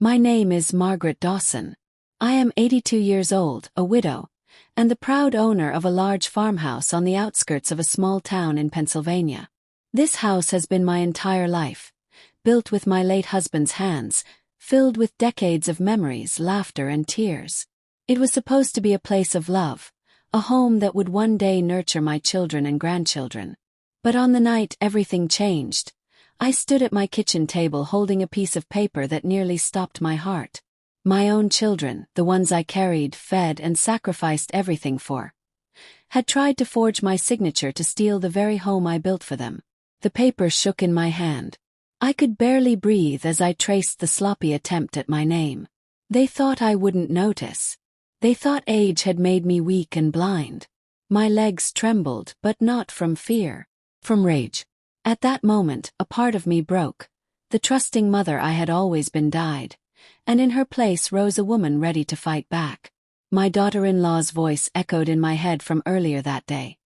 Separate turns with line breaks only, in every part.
My name is Margaret Dawson. I am 82 years old, a widow, and the proud owner of a large farmhouse on the outskirts of a small town in Pennsylvania. This house has been my entire life, built with my late husband's hands, filled with decades of memories, laughter, and tears. It was supposed to be a place of love, a home that would one day nurture my children and grandchildren. But on the night everything changed, I stood at my kitchen table holding a piece of paper that nearly stopped my heart. My own children, the ones I carried, fed, and sacrificed everything for, had tried to forge my signature to steal the very home I built for them. The paper shook in my hand. I could barely breathe as I traced the sloppy attempt at my name. They thought I wouldn't notice. They thought age had made me weak and blind. My legs trembled, but not from fear, from rage. At that moment, a part of me broke. The trusting mother I had always been died, and in her place rose a woman ready to fight back. My daughter-in-law's voice echoed in my head from earlier that day.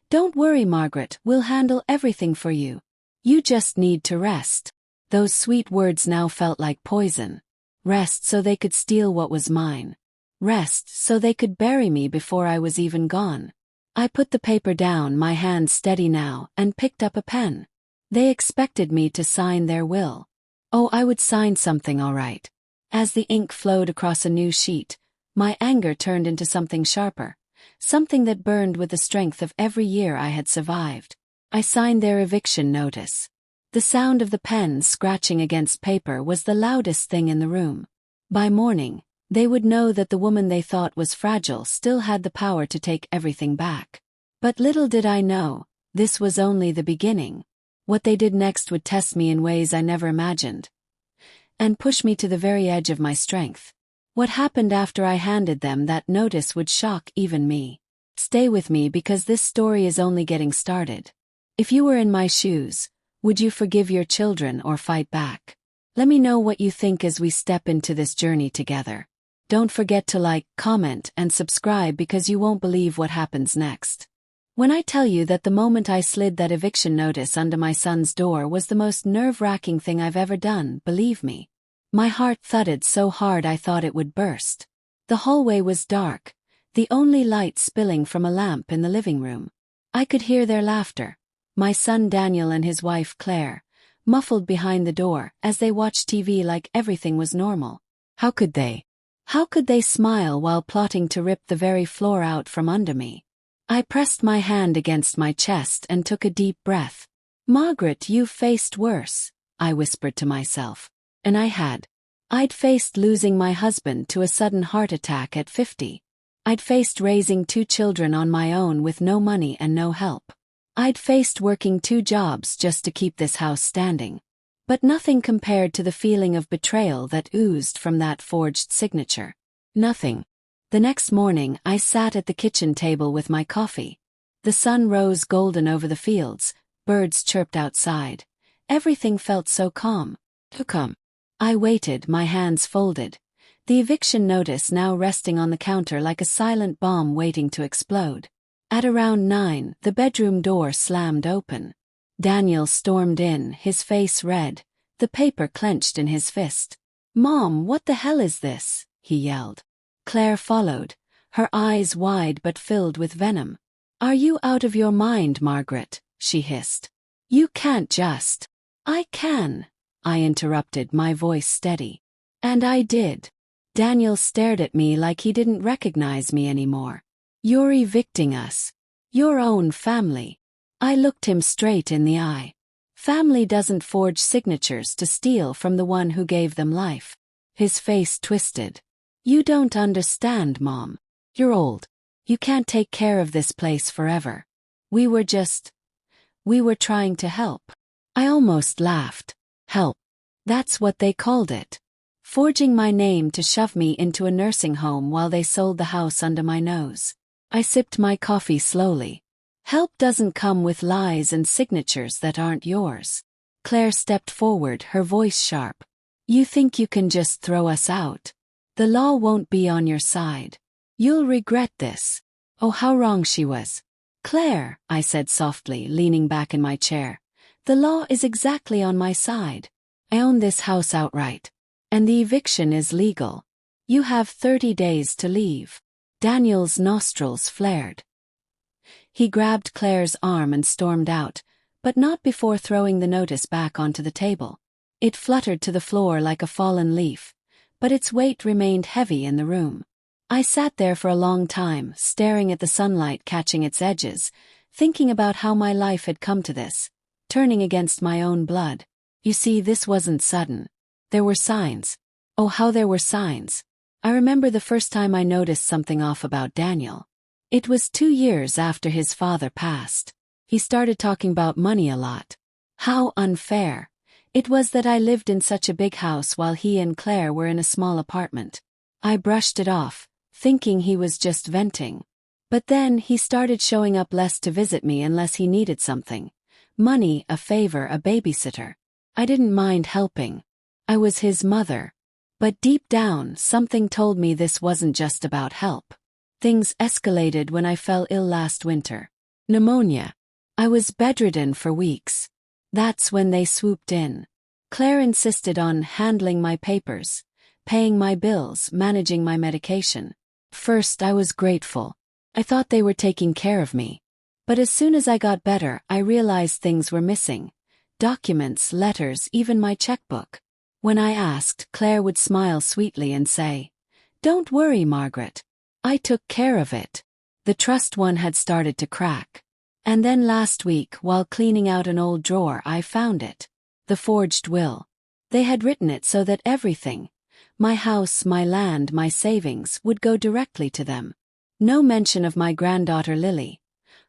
"Don't worry, Margaret, we'll handle everything for you. You just need to rest." Those sweet words now felt like poison. Rest so they could steal what was mine. Rest so they could bury me before I was even gone. I put the paper down, my hand steady now, and picked up a pen. They expected me to sign their will. Oh, I would sign something all right. As the ink flowed across a new sheet, my anger turned into something sharper, something that burned with the strength of every year I had survived. I signed their eviction notice. The sound of the pen scratching against paper was the loudest thing in the room. By morning, they would know that the woman they thought was fragile still had the power to take everything back. But little did I know, this was only the beginning. What they did next would test me in ways I never imagined, and push me to the very edge of my strength. What happened after I handed them that notice would shock even me. Stay with me because this story is only getting started. If you were in my shoes, would you forgive your children or fight back? Let me know what you think as we step into this journey together. Don't forget to like, comment, and subscribe because you won't believe what happens next. When I tell you that the moment I slid that eviction notice under my son's door was the most nerve-wracking thing I've ever done, believe me. My heart thudded so hard I thought it would burst. The hallway was dark, the only light spilling from a lamp in the living room. I could hear their laughter, my son Daniel and his wife Claire, muffled behind the door as they watched TV like everything was normal. How could they? How could they smile while plotting to rip the very floor out from under me? I pressed my hand against my chest and took a deep breath. "Margaret, you've faced worse," I whispered to myself. And I had. I'd faced losing my husband to a sudden heart attack at 50. I'd faced raising 2 children on my own with no money and no help. I'd faced working 2 jobs just to keep this house standing. But nothing compared to the feeling of betrayal that oozed from that forged signature. Nothing. The next morning, I sat at the kitchen table with my coffee. The sun rose golden over the fields, birds chirped outside. Everything felt so calm. Calm. I waited, my hands folded, the eviction notice now resting on the counter like a silent bomb waiting to explode. At around 9, the bedroom door slammed open. Daniel stormed in, his face red, the paper clenched in his fist. "Mom, what the hell is this?" he yelled. Claire followed, her eyes wide but filled with venom. "Are you out of your mind, Margaret?" she hissed. "You can't just." "I can," I interrupted, my voice steady. And I did. Daniel stared at me like he didn't recognize me anymore. "You're evicting us. Your own family." I looked him straight in the eye. Family doesn't forge signatures to steal from the one who gave them life. His face twisted. "You don't understand, Mom. You're old. You can't take care of this place forever. We were trying to help." I almost laughed. Help. That's what they called it. Forging my name to shove me into a nursing home while they sold the house under my nose. I sipped my coffee slowly. Help doesn't come with lies and signatures that aren't yours. Claire stepped forward, her voice sharp. "You think you can just throw us out? The law won't be on your side. You'll regret this." Oh, how wrong she was. "Claire," I said softly, leaning back in my chair, "the law is exactly on my side. I own this house outright. And the eviction is legal. You have 30 days to leave. Daniel's nostrils flared. He grabbed Claire's arm and stormed out, but not before throwing the notice back onto the table. It fluttered to the floor like a fallen leaf, but its weight remained heavy in the room. I sat there for a long time, staring at the sunlight catching its edges, thinking about how my life had come to this, turning against my own blood. You see, this wasn't sudden. There were signs. Oh, how there were signs. I remember the first time I noticed something off about Daniel. It was 2 years after his father passed. He started talking about money a lot. How unfair. It was that I lived in such a big house while he and Claire were in a small apartment. I brushed it off, thinking he was just venting. But then he started showing up less to visit me unless he needed something. Money, a favor, a babysitter. I didn't mind helping. I was his mother. But deep down, something told me this wasn't just about help. Things escalated when I fell ill last winter. Pneumonia. I was bedridden for weeks. That's when they swooped in. Claire insisted on handling my papers, paying my bills, managing my medication. First, I was grateful. I thought they were taking care of me. But as soon as I got better, I realized things were missing. Documents, letters, even my checkbook. When I asked, Claire would smile sweetly and say, "Don't worry, Margaret. I took care of it." The trust one had started to crack. And then last week, while cleaning out an old drawer, I found it. The forged will. They had written it so that everything, my house, my land, my savings, would go directly to them. No mention of my granddaughter Lily,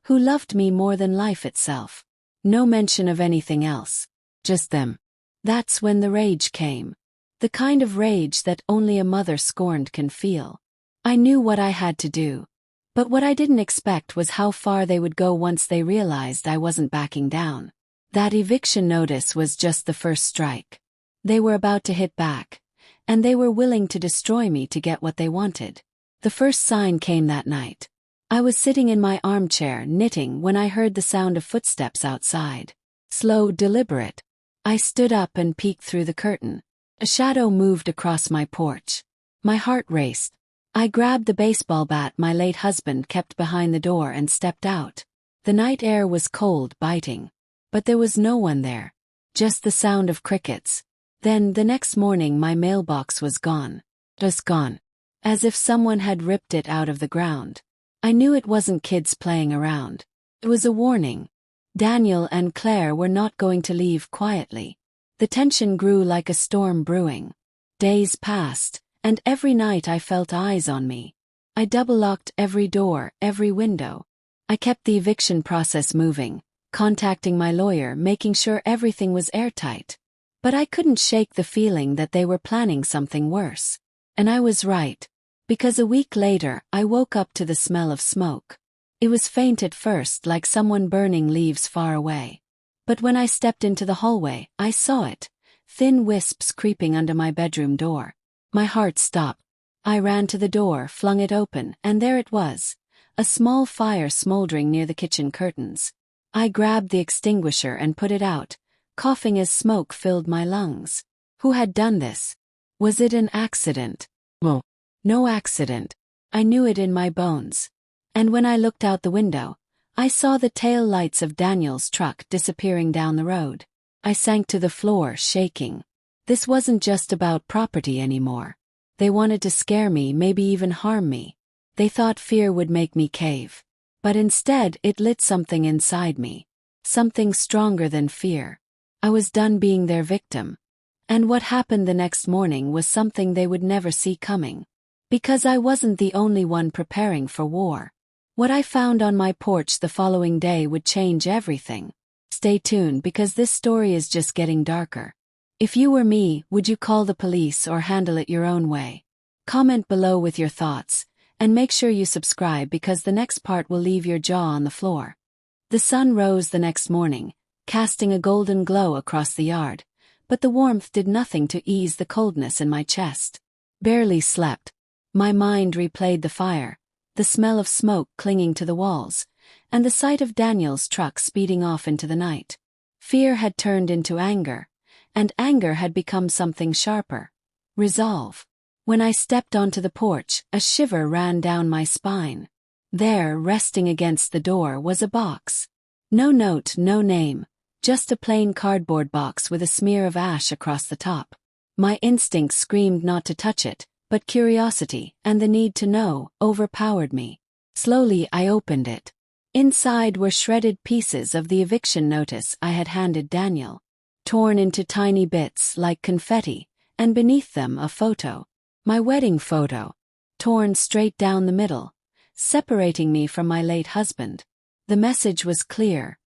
who loved me more than life itself. No mention of anything else. Just them. That's when the rage came. The kind of rage that only a mother scorned can feel. I knew what I had to do. But what I didn't expect was how far they would go once they realized I wasn't backing down. That eviction notice was just the first strike. They were about to hit back, and they were willing to destroy me to get what they wanted. The first sign came that night. I was sitting in my armchair knitting when I heard the sound of footsteps outside. Slow, deliberate. I stood up and peeked through the curtain. A shadow moved across my porch. My heart raced. I grabbed the baseball bat my late husband kept behind the door and stepped out. The night air was cold, biting. But there was no one there. Just the sound of crickets. Then, the next morning, my mailbox was gone. Just gone. As if someone had ripped it out of the ground. I knew it wasn't kids playing around. It was a warning. Daniel and Claire were not going to leave quietly. The tension grew like a storm brewing. Days passed, and every night I felt eyes on me. I double-locked every door, every window. I kept the eviction process moving, contacting my lawyer, making sure everything was airtight. But I couldn't shake the feeling that they were planning something worse. And I was right. Because a week later, I woke up to the smell of smoke. It was faint at first, like someone burning leaves far away. But when I stepped into the hallway, I saw it. Thin wisps creeping under my bedroom door. My heart stopped. I ran to the door, flung it open, and there it was. A small fire smoldering near the kitchen curtains. I grabbed the extinguisher and put it out, coughing as smoke filled my lungs. Who had done this? Was it an accident? No accident. I knew it in my bones. And when I looked out the window, I saw the tail lights of Daniel's truck disappearing down the road. I sank to the floor, shaking. This wasn't just about property anymore. They wanted to scare me, maybe even harm me. They thought fear would make me cave. But instead, it lit something inside me. Something stronger than fear. I was done being their victim. And what happened the next morning was something they would never see coming. Because I wasn't the only one preparing for war. What I found on my porch the following day would change everything. Stay tuned because this story is just getting darker. If you were me, would you call the police or handle it your own way? Comment below with your thoughts, and make sure you subscribe because the next part will leave your jaw on the floor. The sun rose the next morning, casting a golden glow across the yard, but the warmth did nothing to ease the coldness in my chest. Barely slept. My mind replayed the fire, the smell of smoke clinging to the walls, and the sight of Daniel's truck speeding off into the night. Fear had turned into anger, and anger had become something sharper. resolve. When I stepped onto the porch, a shiver ran down my spine. There, resting against the door, was a box. No note, no name, just a plain cardboard box with a smear of ash across the top. My instinct screamed not to touch it, but curiosity and the need to know overpowered me. Slowly I opened it. Inside were shredded pieces of the eviction notice I had handed Daniel, torn into tiny bits like confetti, and beneath them a photo. My wedding photo, torn straight down the middle, separating me from my late husband. The message was clear.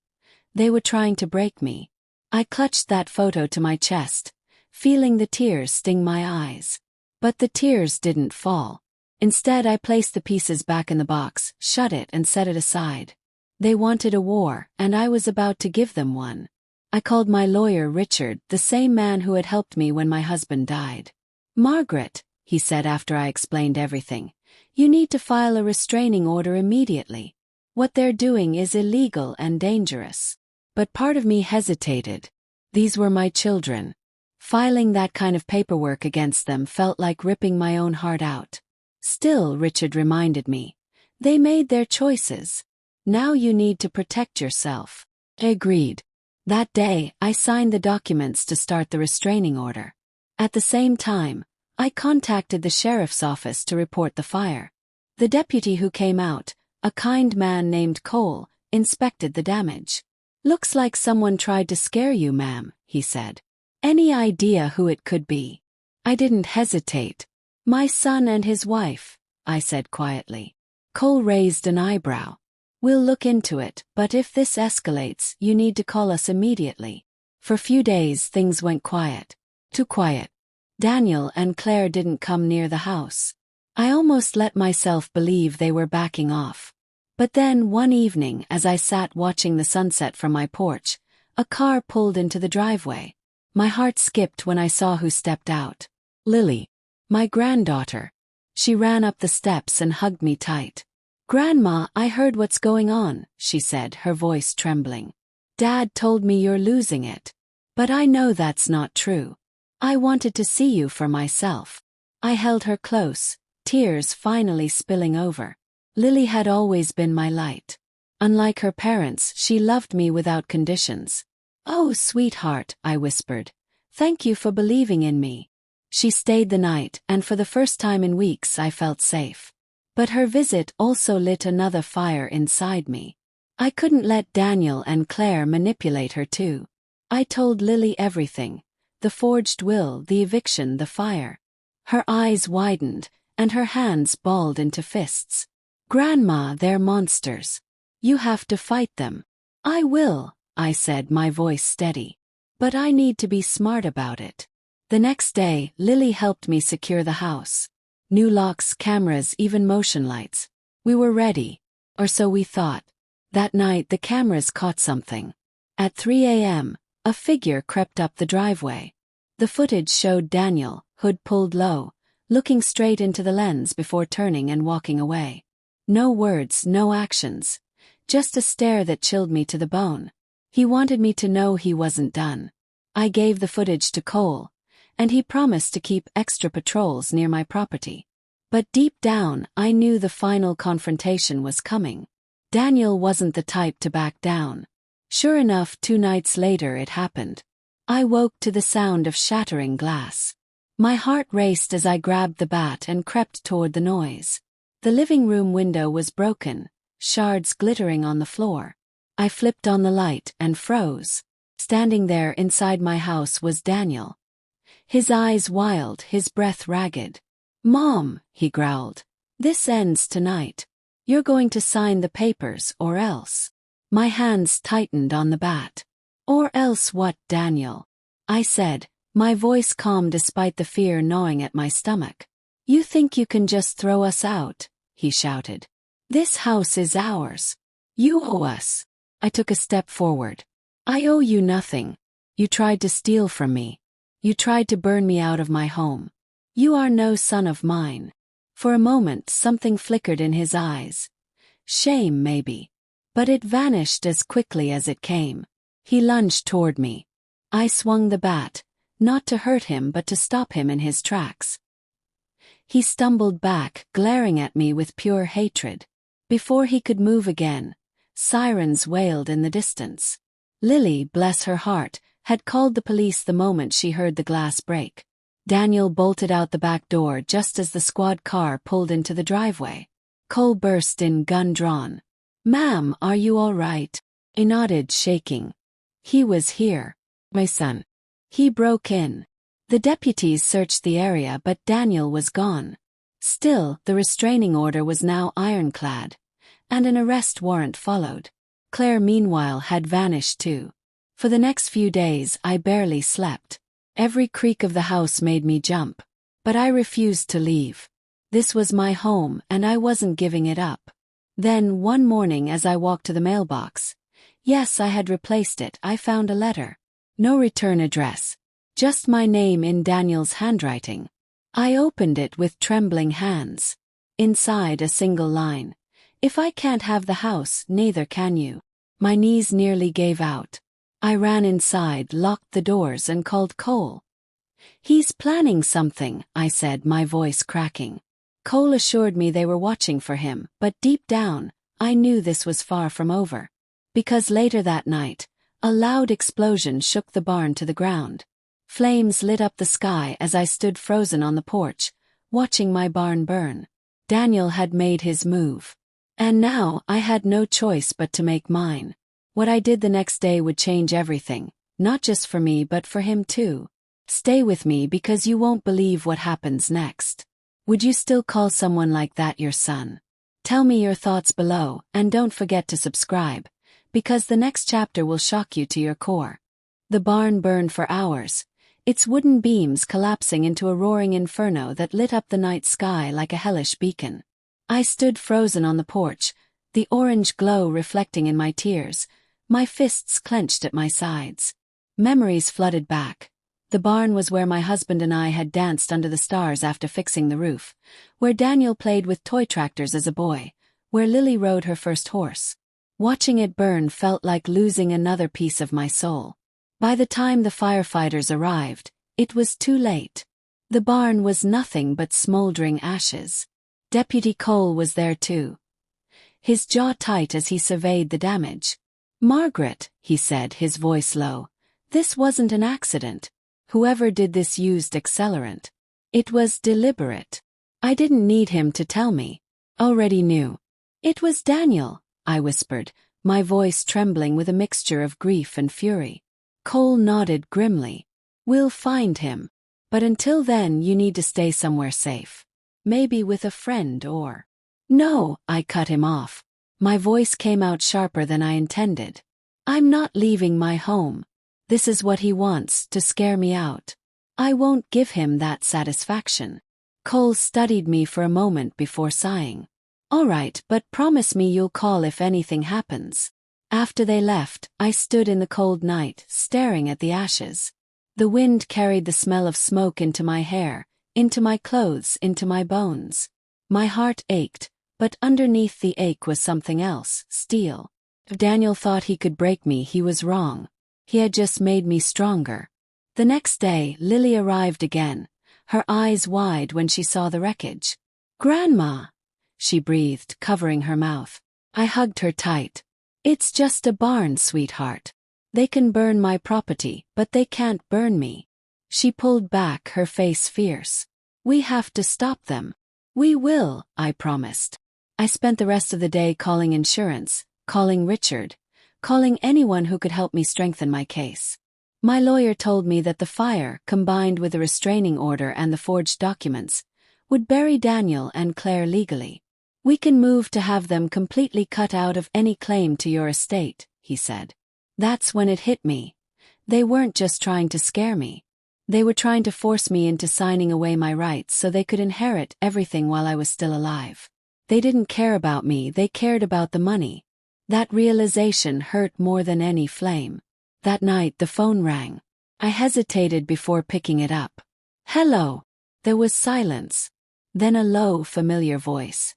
They were trying to break me. I clutched that photo to my chest, feeling the tears sting my eyes. But the tears didn't fall. Instead, I placed the pieces back in the box, shut it and set it aside. They wanted a war, and I was about to give them one. I called my lawyer Richard, the same man who had helped me when my husband died. "Margaret," he said after I explained everything, "you need to file a restraining order immediately. What they're doing is illegal and dangerous." But part of me hesitated. These were my children. Filing that kind of paperwork against them felt like ripping my own heart out. Still, Richard reminded me, they made their choices. Now you need to protect yourself. I agreed. That day, I signed the documents to start the restraining order. At the same time, I contacted the sheriff's office to report the fire. The deputy who came out, a kind man named Cole, inspected the damage. "Looks like someone tried to scare you, ma'am," he said. "Any idea who it could be?" I didn't hesitate. "My son and his wife," I said quietly. Cole raised an eyebrow. "We'll look into it, but if this escalates, you need to call us immediately." For a few days things went quiet. Too quiet. Daniel and Claire didn't come near the house. I almost let myself believe they were backing off. But then one evening, as I sat watching the sunset from my porch, a car pulled into the driveway. My heart skipped when I saw who stepped out. Lily, my granddaughter. She ran up the steps and hugged me tight. "Grandma, I heard what's going on," she said, her voice trembling. "Dad told me you're losing it. But I know that's not true. I wanted to see you for myself." I held her close, tears finally spilling over. Lily had always been my light. Unlike her parents, she loved me without conditions. "Oh, sweetheart," I whispered. "Thank you for believing in me." She stayed the night, and for the first time in weeks I felt safe. But her visit also lit another fire inside me. I couldn't let Daniel and Claire manipulate her too. I told Lily everything. The forged will, the eviction, the fire. Her eyes widened, and her hands balled into fists. "Grandma, they're monsters. You have to fight them." "I will," I said, my voice steady. "But I need to be smart about it." The next day, Lily helped me secure the house. New locks, cameras, even motion lights. We were ready. Or so we thought. That night the cameras caught something. At 3 a.m., a figure crept up the driveway. The footage showed Daniel, hood pulled low, looking straight into the lens before turning and walking away. No words, no actions. Just a stare that chilled me to the bone. He wanted me to know he wasn't done. I gave the footage to Cole, and he promised to keep extra patrols near my property. But deep down, I knew the final confrontation was coming. Daniel wasn't the type to back down. Sure enough, 2 nights later it happened. I woke to the sound of shattering glass. My heart raced as I grabbed the bat and crept toward the noise. The living room window was broken, shards glittering on the floor. I flipped on the light and froze. Standing there inside my house was Daniel. His eyes wild, his breath ragged. "Mom," he growled, "this ends tonight. You're going to sign the papers or else." My hands tightened on the bat. "Or else what, Daniel?" I said, my voice calm despite the fear gnawing at my stomach. "You think you can just throw us out?" he shouted. "This house is ours. You owe us." I took a step forward. "I owe you nothing. You tried to steal from me. You tried to burn me out of my home. You are no son of mine." For a moment something flickered in his eyes. Shame, maybe. But it vanished as quickly as it came. He lunged toward me. I swung the bat, not to hurt him but to stop him in his tracks. He stumbled back, glaring at me with pure hatred. Before he could move again, sirens wailed in the distance. Lily, bless her heart, had called the police the moment she heard the glass break. Daniel bolted out the back door just as the squad car pulled into the driveway. Cole burst in, gun drawn. "Ma'am, are you all right?" I nodded, shaking. "He was here. My son. He broke in." The deputies searched the area, but Daniel was gone. Still, the restraining order was now ironclad, and an arrest warrant followed. Claire, meanwhile, had vanished too. For the next few days, I barely slept. Every creak of the house made me jump. But I refused to leave. This was my home, and I wasn't giving it up. Then, one morning as I walked to the mailbox, yes, I had replaced it, I found a letter. No return address. Just my name in Daniel's handwriting. I opened it with trembling hands. Inside, a single line. "If I can't have the house, neither can you." My knees nearly gave out. I ran inside, locked the doors, and called Cole. "He's planning something," I said, my voice cracking. Cole assured me they were watching for him, but deep down, I knew this was far from over. Because later that night, a loud explosion shook the barn to the ground. Flames lit up the sky as I stood frozen on the porch, watching my barn burn. Daniel had made his move. And now I had no choice but to make mine. What I did the next day would change everything, not just for me but for him too. Stay with me because you won't believe what happens next. Would you still call someone like that your son? Tell me your thoughts below, and don't forget to subscribe, because the next chapter will shock you to your core. The barn burned for hours, its wooden beams collapsing into a roaring inferno that lit up the night sky like a hellish beacon. I stood frozen on the porch, the orange glow reflecting in my tears, my fists clenched at my sides. Memories flooded back. The barn was where my husband and I had danced under the stars after fixing the roof, where Daniel played with toy tractors as a boy, where Lily rode her first horse. Watching it burn felt like losing another piece of my soul. By the time the firefighters arrived, it was too late. The barn was nothing but smoldering ashes. Deputy Cole was there too, his jaw tight as he surveyed the damage. "Margaret," he said, his voice low, "this wasn't an accident. Whoever did this used accelerant. It was deliberate." I didn't need him to tell me. Already knew. "It was Daniel," I whispered, my voice trembling with a mixture of grief and fury. Cole nodded grimly. "We'll find him. But until then you need to stay somewhere safe. Maybe with a friend or—" "No," I cut him off. My voice came out sharper than I intended. "I'm not leaving my home. This is what he wants, to scare me out. I won't give him that satisfaction." Cole studied me for a moment before sighing. "All right, but promise me you'll call if anything happens." After they left, I stood in the cold night, staring at the ashes. The wind carried the smell of smoke into my hair, into my clothes, into my bones. My heart ached, but underneath the ache was something else, steel. If Daniel thought he could break me, he was wrong. He had just made me stronger. The next day, Lily arrived again, her eyes wide when she saw the wreckage. "Grandma," she breathed, covering her mouth. I hugged her tight. "It's just a barn, sweetheart. They can burn my property, but they can't burn me." She pulled back, her face fierce. "We have to stop them." "We will," I promised. I spent the rest of the day calling insurance, calling Richard, calling anyone who could help me strengthen my case. My lawyer told me that the fire, combined with the restraining order and the forged documents, would bury Daniel and Claire legally. "We can move to have them completely cut out of any claim to your estate," he said. That's when it hit me. They weren't just trying to scare me. They were trying to force me into signing away my rights so they could inherit everything while I was still alive. They didn't care about me, they cared about the money. That realization hurt more than any flame. That night the phone rang. I hesitated before picking it up. "Hello." There was silence. Then a low, familiar voice.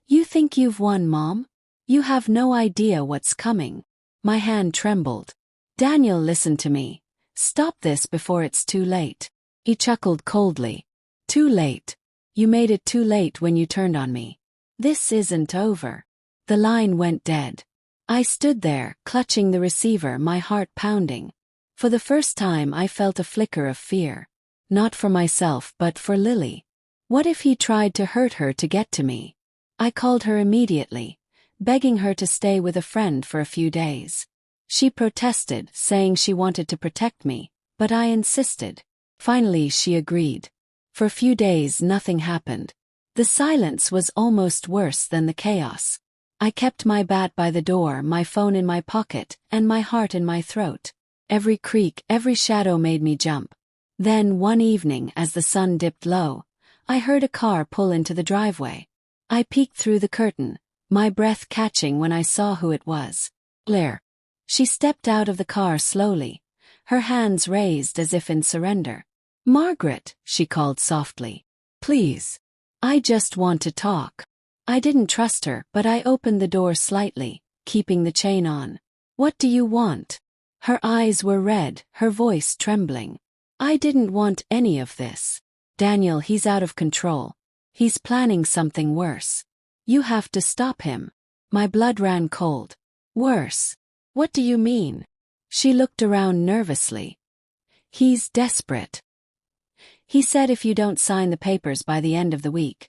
"You think you've won, Mom? You have no idea what's coming." My hand trembled. Daniel listened to me. Stop this before it's too late. He chuckled coldly. Too late. You made it too late when you turned on me. This isn't over. The line went dead. I stood there, clutching the receiver, my heart pounding. For the first time I felt a flicker of fear. Not for myself but for Lily. What if he tried to hurt her to get to me? I called her immediately, begging her to stay with a friend for a few days. She protested, saying she wanted to protect me, but I insisted. Finally she agreed. For a few days nothing happened. The silence was almost worse than the chaos. I kept my bat by the door, my phone in my pocket, and my heart in my throat. Every creak, every shadow made me jump. Then one evening, as the sun dipped low, I heard a car pull into the driveway. I peeked through the curtain, my breath catching when I saw who it was. Claire. She stepped out of the car slowly, her hands raised as if in surrender. Margaret, she called softly. Please. I just want to talk. I didn't trust her, but I opened the door slightly, keeping the chain on. What do you want? Her eyes were red, her voice trembling. I didn't want any of this. Daniel, he's out of control. He's planning something worse. You have to stop him. My blood ran cold. Worse. What do you mean? She looked around nervously. He's desperate. He said if you don't sign the papers by the end of the week,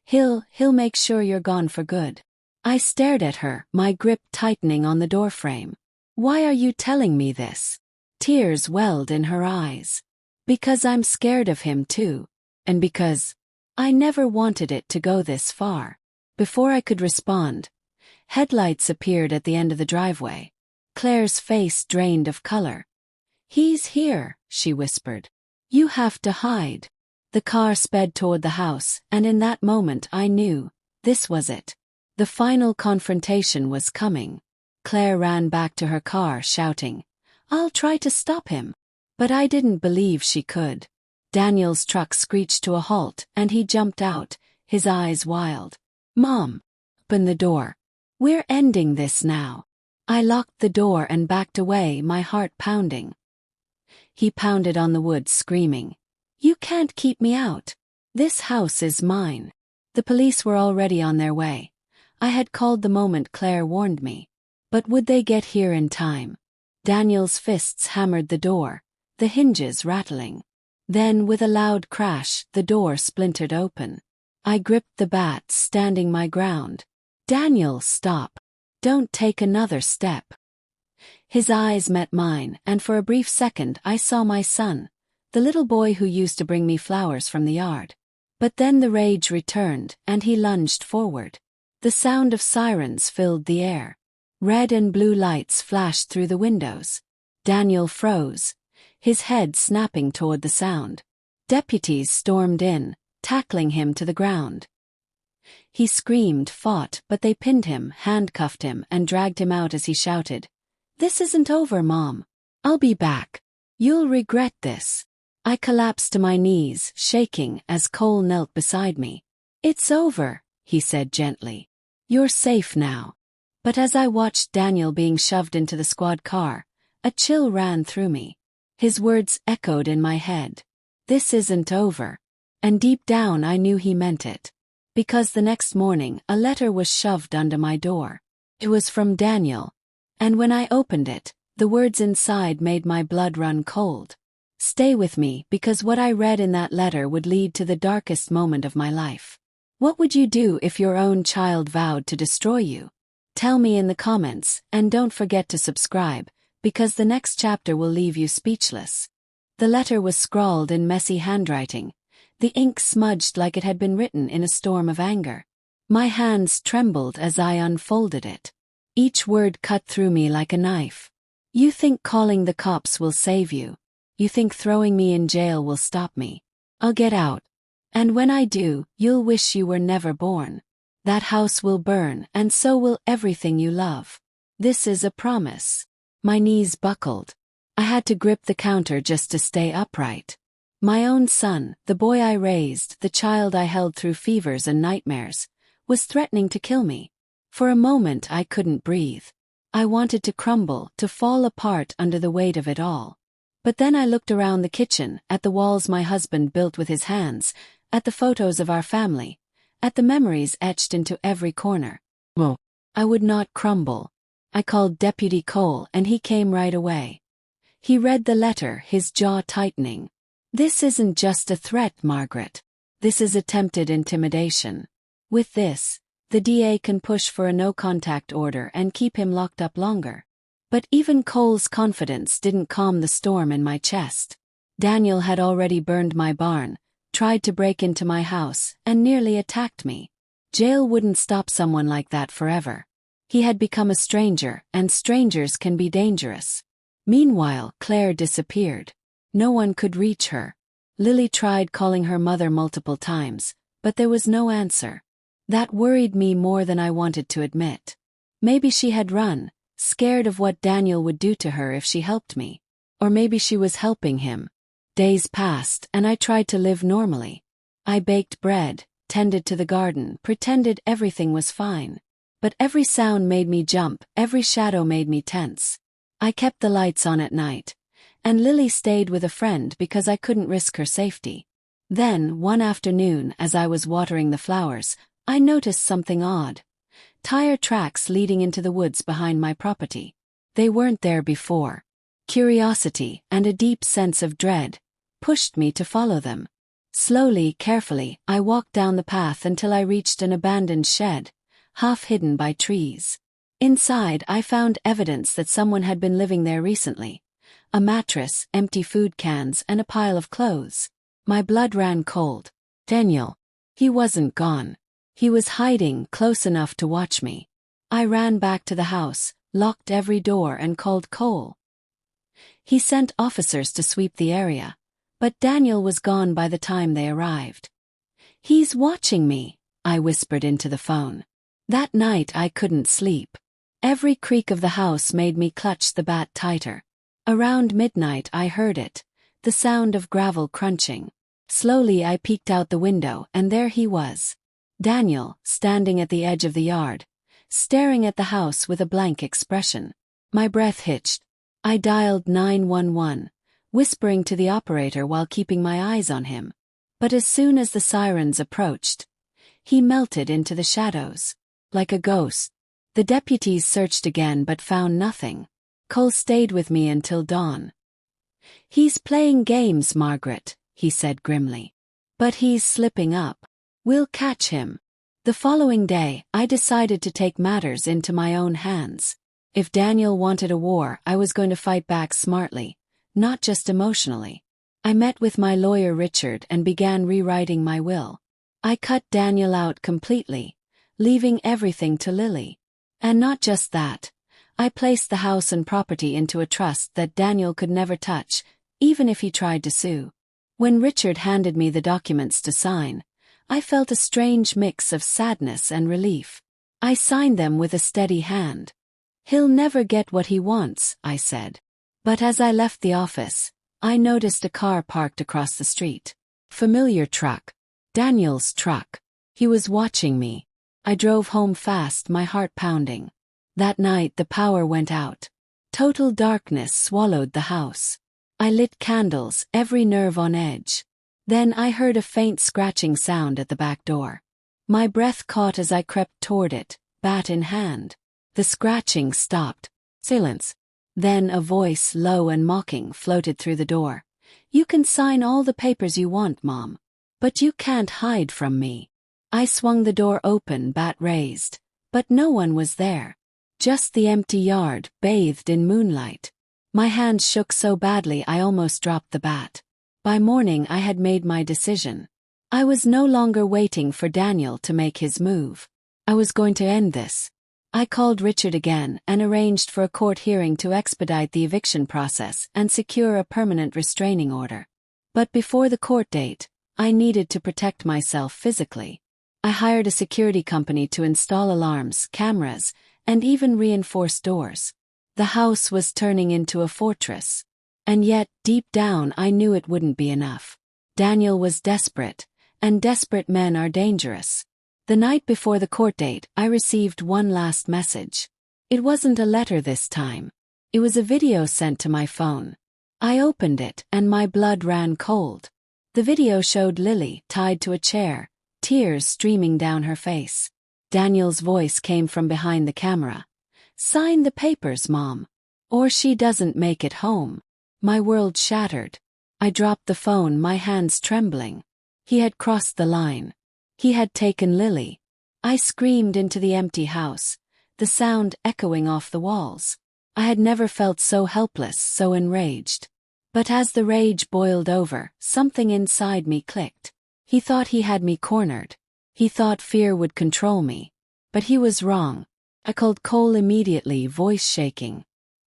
he'll make sure you're gone for good. I stared at her, my grip tightening on the doorframe. Why are you telling me this? Tears welled in her eyes. Because I'm scared of him too. And because I never wanted it to go this far. Before I could respond, headlights appeared at the end of the driveway. Claire's face drained of color. He's here, she whispered. You have to hide. The car sped toward the house, and in that moment I knew, this was it. The final confrontation was coming. Claire ran back to her car shouting, I'll try to stop him. But I didn't believe she could. Daniel's truck screeched to a halt, and he jumped out, his eyes wild. Mom! Open the door. We're ending this now. I locked the door and backed away, my heart pounding. He pounded on the wood, screaming, You can't keep me out. This house is mine. The police were already on their way. I had called the moment Claire warned me. But would they get here in time? Daniel's fists hammered the door, the hinges rattling. Then, with a loud crash, the door splintered open. I gripped the bat, standing my ground. Daniel, stop. Don't take another step. His eyes met mine, and for a brief second I saw my son, the little boy who used to bring me flowers from the yard. But then the rage returned, and he lunged forward. The sound of sirens filled the air. Red and blue lights flashed through the windows. Daniel froze, his head snapping toward the sound. Deputies stormed in, tackling him to the ground. He screamed, fought, but they pinned him, handcuffed him, and dragged him out as he shouted, This isn't over, Mom. I'll be back. You'll regret this. I collapsed to my knees, shaking, as Cole knelt beside me. It's over, he said gently. You're safe now. But as I watched Daniel being shoved into the squad car, a chill ran through me. His words echoed in my head. This isn't over. And deep down I knew he meant it. Because the next morning a letter was shoved under my door. It was from Daniel. And when I opened it, the words inside made my blood run cold. Stay with me, because what I read in that letter would lead to the darkest moment of my life. What would you do if your own child vowed to destroy you? Tell me in the comments, and don't forget to subscribe, because the next chapter will leave you speechless. The letter was scrawled in messy handwriting, the ink smudged like it had been written in a storm of anger. My hands trembled as I unfolded it. Each word cut through me like a knife. You think calling the cops will save you. You think throwing me in jail will stop me. I'll get out. And when I do, you'll wish you were never born. That house will burn, and so will everything you love. This is a promise. My knees buckled. I had to grip the counter just to stay upright. My own son, the boy I raised, the child I held through fevers and nightmares, was threatening to kill me. For a moment I couldn't breathe. I wanted to crumble, to fall apart under the weight of it all. But then I looked around the kitchen, at the walls my husband built with his hands, at the photos of our family, at the memories etched into every corner. Well, I would not crumble. I called Deputy Cole and he came right away. He read the letter, his jaw tightening. This isn't just a threat, Margaret. This is attempted intimidation. With this, the DA can push for a no-contact order and keep him locked up longer. But even Cole's confidence didn't calm the storm in my chest. Daniel had already burned my barn, tried to break into my house, and nearly attacked me. Jail wouldn't stop someone like that forever. He had become a stranger, and strangers can be dangerous. Meanwhile, Claire disappeared. No one could reach her. Lily tried calling her mother multiple times, but there was no answer. That worried me more than I wanted to admit. Maybe she had run, scared of what Daniel would do to her if she helped me. Or maybe she was helping him. Days passed, and I tried to live normally. I baked bread, tended to the garden, pretended everything was fine. But every sound made me jump, every shadow made me tense. I kept the lights on at night, and Lily stayed with a friend because I couldn't risk her safety. Then, one afternoon, as I was watering the flowers, I noticed something odd. Tire tracks leading into the woods behind my property. They weren't there before. Curiosity, and a deep sense of dread, pushed me to follow them. Slowly, carefully, I walked down the path until I reached an abandoned shed, half hidden by trees. Inside, I found evidence that someone had been living there recently. A mattress, empty food cans, and a pile of clothes. My blood ran cold. Daniel. He wasn't gone. He was hiding close enough to watch me. I ran back to the house, locked every door and called Cole. He sent officers to sweep the area, but Daniel was gone by the time they arrived. He's watching me, I whispered into the phone. That night I couldn't sleep. Every creak of the house made me clutch the bat tighter. Around midnight I heard it, the sound of gravel crunching. Slowly I peeked out the window and there he was. Daniel, standing at the edge of the yard, staring at the house with a blank expression. My breath hitched. I dialed 911, whispering to the operator while keeping my eyes on him. But as soon as the sirens approached, he melted into the shadows. Like a ghost. The deputies searched again but found nothing. Cole stayed with me until dawn. He's playing games, Margaret, he said grimly. But he's slipping up. We'll catch him. The following day, I decided to take matters into my own hands. If Daniel wanted a war, I was going to fight back smartly, not just emotionally. I met with my lawyer Richard and began rewriting my will. I cut Daniel out completely, leaving everything to Lily. And not just that, I placed the house and property into a trust that Daniel could never touch, even if he tried to sue. When Richard handed me the documents to sign, I felt a strange mix of sadness and relief. I signed them with a steady hand. He'll never get what he wants, I said. But as I left the office, I noticed a car parked across the street. Familiar truck. Daniel's truck. He was watching me. I drove home fast, my heart pounding. That night the power went out. Total darkness swallowed the house. I lit candles, every nerve on edge. Then I heard a faint scratching sound at the back door. My breath caught as I crept toward it, bat in hand. The scratching stopped. Silence. Then a voice, low and mocking, floated through the door. You can sign all the papers you want, Mom. But you can't hide from me. I swung the door open, bat raised. But no one was there. Just the empty yard, bathed in moonlight. My hands shook so badly I almost dropped the bat. By morning I had made my decision. I was no longer waiting for Daniel to make his move. I was going to end this. I called Richard again and arranged for a court hearing to expedite the eviction process and secure a permanent restraining order. But before the court date, I needed to protect myself physically. I hired a security company to install alarms, cameras, and even reinforced doors. The house was turning into a fortress. And yet, deep down I knew it wouldn't be enough. Daniel was desperate, and desperate men are dangerous. The night before the court date, I received one last message. It wasn't a letter this time. It was a video sent to my phone. I opened it and my blood ran cold. The video showed Lily tied to a chair, tears streaming down her face. Daniel's voice came from behind the camera. "Sign the papers, Mom, or she doesn't make it home." My world shattered. I dropped the phone, my hands trembling. He had crossed the line. He had taken Lily. I screamed into the empty house, the sound echoing off the walls. I had never felt so helpless, so enraged. But as the rage boiled over, something inside me clicked. He thought he had me cornered. He thought fear would control me. But he was wrong. I called Cole immediately, voice shaking.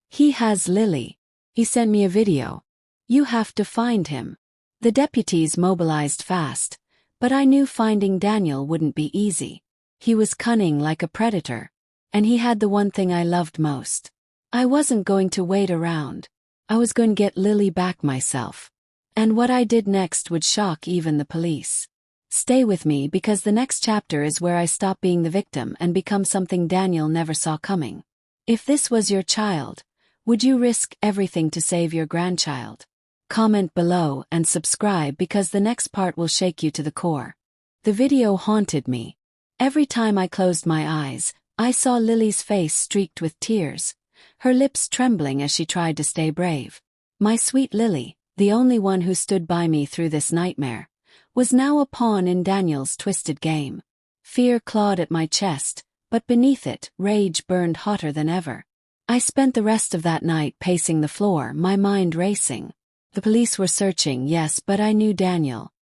"He has Lily. He sent me a video. You have to find him." The deputies mobilized fast, but I knew finding Daniel wouldn't be easy. He was cunning like a predator, and he had the one thing I loved most. I wasn't going to wait around. I was going to get Lily back myself. And what I did next would shock even the police. Stay with me, because the next chapter is where I stop being the victim and become something Daniel never saw coming. If this was your child, would you risk everything to save your grandchild? Comment below and subscribe, because the next part will shake you to the core. The video haunted me. Every time I closed my eyes, I saw Lily's face streaked with tears, her lips trembling as she tried to stay brave. My sweet Lily, the only one who stood by me through this nightmare, was now a pawn in Daniel's twisted game. Fear clawed at my chest, but beneath it, rage burned hotter than ever. I spent the rest of that night pacing the floor, my mind racing. The police were searching, yes, but I knew Daniel.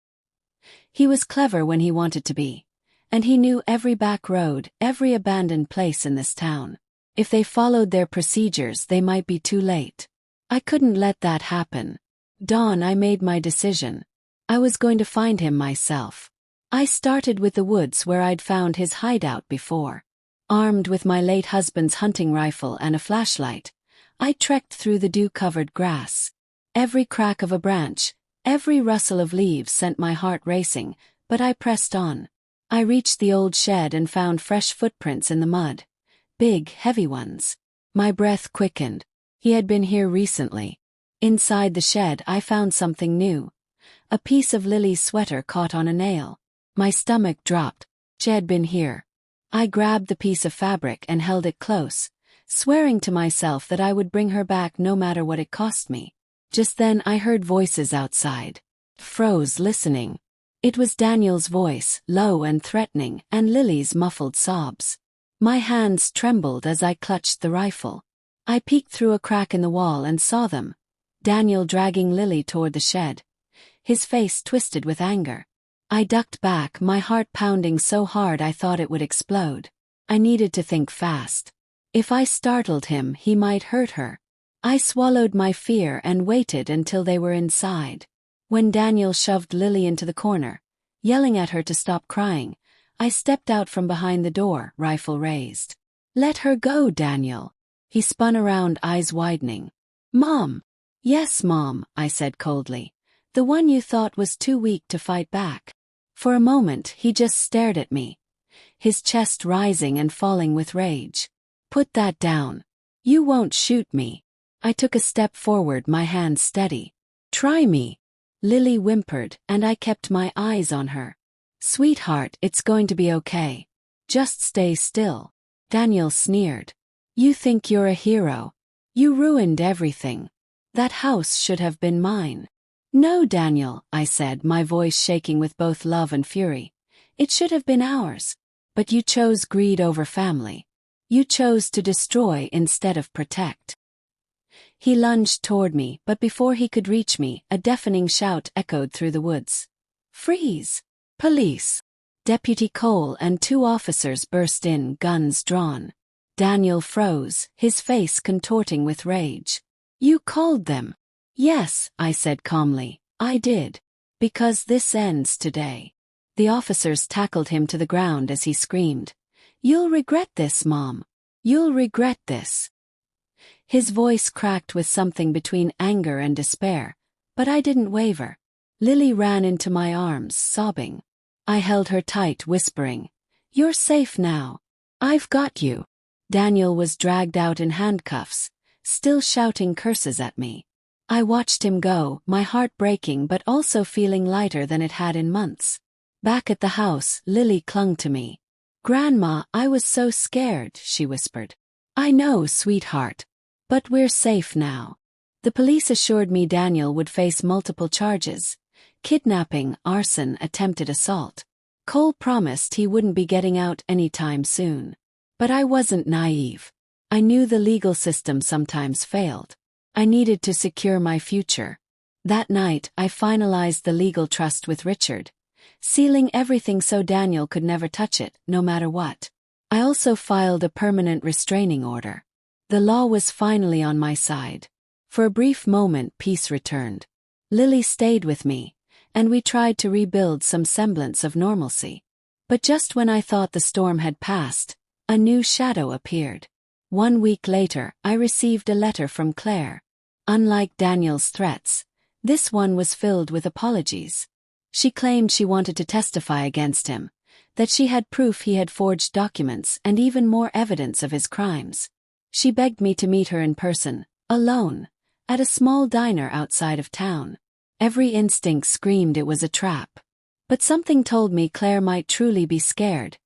He was clever when he wanted to be, and he knew every back road, every abandoned place in this town. If they followed their procedures, they might be too late. I couldn't let that happen. Dawn, I made my decision. I was going to find him myself. I started with the woods where I'd found his hideout before. Armed with my late husband's hunting rifle and a flashlight, I trekked through the dew-covered grass. Every crack of a branch, every rustle of leaves sent my heart racing, but I pressed on. I reached the old shed and found fresh footprints in the mud. Big, heavy ones. My breath quickened. He had been here recently. Inside the shed, I found something new. A piece of Lily's sweater caught on a nail. My stomach dropped. She had been here. I grabbed the piece of fabric and held it close, swearing to myself that I would bring her back no matter what it cost me. Just then I heard voices outside. Froze, listening. It was Daniel's voice, low and threatening, and Lily's muffled sobs. My hands trembled as I clutched the rifle. I peeked through a crack in the wall and saw them. Daniel dragging Lily toward the shed, his face twisted with anger. I ducked back, my heart pounding so hard I thought it would explode. I needed to think fast. If I startled him, he might hurt her. I swallowed my fear and waited until they were inside. When Daniel shoved Lily into the corner, yelling at her to stop crying, I stepped out from behind the door, rifle raised. "Let her go, Daniel." He spun around, eyes widening. "Mom." "Yes, Mom," I said coldly. "The one you thought was too weak to fight back." For a moment, he just stared at me, his chest rising and falling with rage. "Put that down. You won't shoot me." I took a step forward, my hands steady. "Try me." Lily whimpered, and I kept my eyes on her. "Sweetheart, it's going to be okay. Just stay still." Daniel sneered. "You think you're a hero? You ruined everything. That house should have been mine." "No, Daniel," I said, my voice shaking with both love and fury. "It should have been ours. But you chose greed over family. You chose to destroy instead of protect." He lunged toward me, but before he could reach me, a deafening shout echoed through the woods. "Freeze! Police!" Deputy Cole and 2 officers burst in, guns drawn. Daniel froze, his face contorting with rage. "You called them?" "Yes," I said calmly, "I did. Because this ends today." The officers tackled him to the ground as he screamed, "You'll regret this, Mom. You'll regret this." His voice cracked with something between anger and despair, but I didn't waver. Lily ran into my arms, sobbing. I held her tight, whispering, "You're safe now. I've got you." Daniel was dragged out in handcuffs, still shouting curses at me. I watched him go, my heart breaking but also feeling lighter than it had in months. Back at the house, Lily clung to me. "Grandma, I was so scared," she whispered. "I know, sweetheart. But we're safe now." The police assured me Daniel would face multiple charges: kidnapping, arson, attempted assault. Cole promised he wouldn't be getting out anytime soon. But I wasn't naive. I knew the legal system sometimes failed. I needed to secure my future. That night, I finalized the legal trust with Richard, sealing everything so Daniel could never touch it, no matter what. I also filed a permanent restraining order. The law was finally on my side. For a brief moment, peace returned. Lily stayed with me, and we tried to rebuild some semblance of normalcy. But just when I thought the storm had passed, a new shadow appeared. 1 week later, I received a letter from Claire. Unlike Daniel's threats, this one was filled with apologies. She claimed she wanted to testify against him, that she had proof he had forged documents and even more evidence of his crimes. She begged me to meet her in person, alone, at a small diner outside of town. Every instinct screamed it was a trap. But something told me Claire might truly be scared,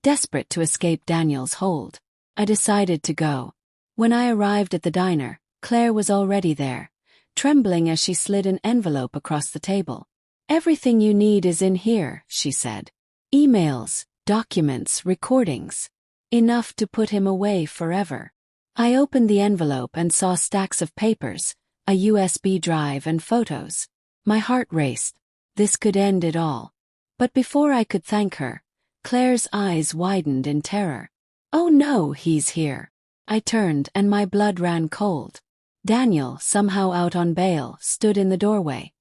desperate to escape Daniel's hold. I decided to go. When I arrived at the diner, Claire was already there, trembling as she slid an envelope across the table. "Everything you need is in here," she said. "Emails, documents, recordings. Enough to put him away forever." I opened the envelope and saw stacks of papers, a USB drive and photos. My heart raced. This could end it all. But before I could thank her, Claire's eyes widened in terror. "Oh no, he's here." I turned and my blood ran cold. Daniel, somehow out on bail, stood in the doorway.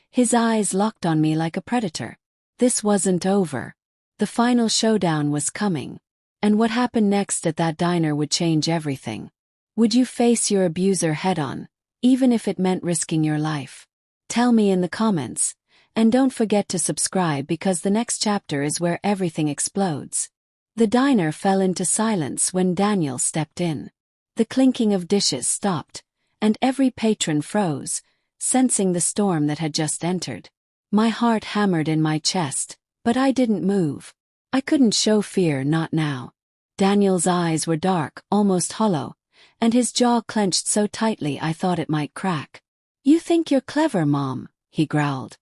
His eyes locked on me like a predator. This wasn't over. The final showdown was coming. And what happened next at that diner would change everything. Would you face your abuser head-on, even if it meant risking your life? Tell me in the comments. And don't forget to subscribe because the next chapter is where everything explodes. The diner fell into silence when Daniel stepped in. The clinking of dishes stopped, and every patron froze, sensing the storm that had just entered. My heart hammered in my chest, but I didn't move. I couldn't show fear, not now. Daniel's eyes were dark, almost hollow, and his jaw clenched so tightly I thought it might crack. "You think you're clever, Mom," he growled,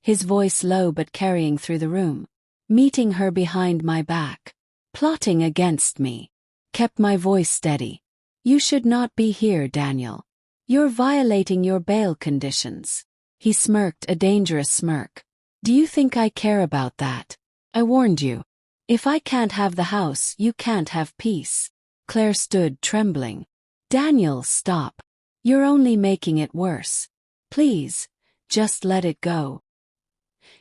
his voice low but carrying through the room. "Meeting her behind my back. Plotting against me." Kept my voice steady. "You should not be here, Daniel. You're violating your bail conditions." He smirked, a dangerous smirk. "Do you think I care about that? I warned you. If I can't have the house, you can't have peace." Claire stood, trembling. "Daniel, stop. You're only making it worse. Please, just let it go."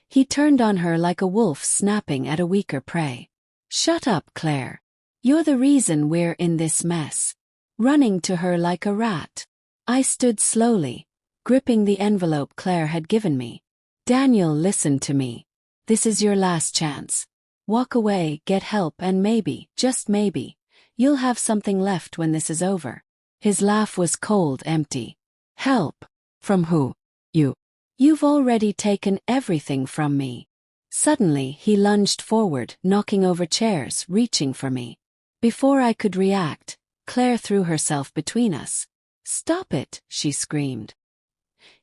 He turned on her like a wolf snapping at a weaker prey. "Shut up, Claire. You're the reason we're in this mess." Running to her like a rat, I stood slowly, gripping the envelope Claire had given me. "Daniel, listen to me. This is your last chance. Walk away, get help, and maybe, just maybe, you'll have something left when this is over." His laugh was cold, empty. "Help? From who? You. You've already taken everything from me." Suddenly, he lunged forward, knocking over chairs, reaching for me. Before I could react, Claire threw herself between us. "Stop it," she screamed.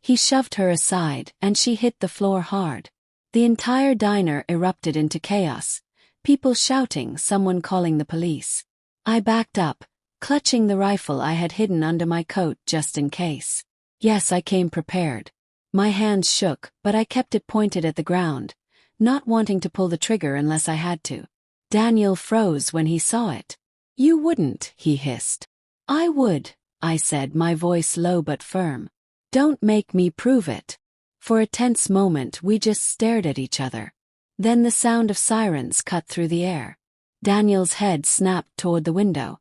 He shoved her aside, and she hit the floor hard. The entire diner erupted into chaos, people shouting, someone calling the police. I backed up, clutching the rifle I had hidden under my coat just in case. Yes, I came prepared. My hands shook, but I kept it pointed at the ground, not wanting to pull the trigger unless I had to. Daniel froze when he saw it. "You wouldn't," he hissed. "I would," I said, my voice low but firm. "Don't make me prove it." For a tense moment we just stared at each other. Then the sound of sirens cut through the air. Daniel's head snapped toward the window,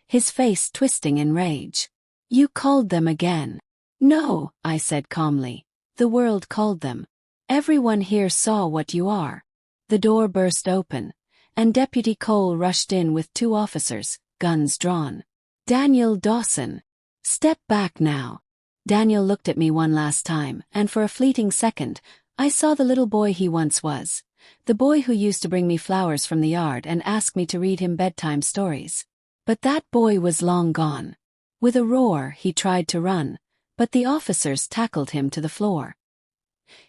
his face twisting in rage. "You called them again." "No," I said calmly. "The world called them. Everyone here saw what you are." The door burst open, and Deputy Cole rushed in with 2 officers, guns drawn. "Daniel Dawson. Step back now." Daniel looked at me one last time, and for a fleeting second, I saw the little boy he once was. The boy who used to bring me flowers from the yard and ask me to read him bedtime stories. But that boy was long gone. With a roar, he tried to run, but the officers tackled him to the floor.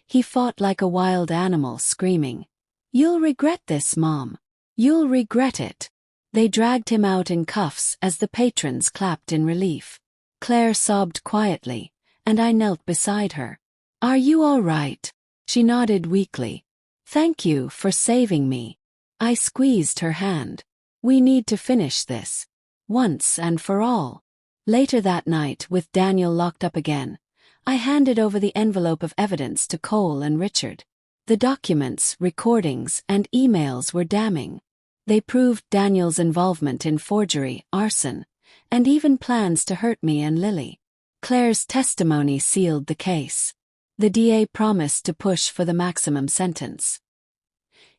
He fought like a wild animal, screaming, "You'll regret this, Mom. You'll regret it." They dragged him out in cuffs as the patrons clapped in relief. Claire sobbed quietly, and I knelt beside her. "Are you all right?" She nodded weakly. "Thank you for saving me." I squeezed her hand. "We need to finish this. Once and for all." Later that night, with Daniel locked up again, I handed over the envelope of evidence to Cole and Richard. The documents, recordings, and emails were damning. They proved Daniel's involvement in forgery, arson, and even plans to hurt me and Lily. Claire's testimony sealed the case. The DA promised to push for the maximum sentence.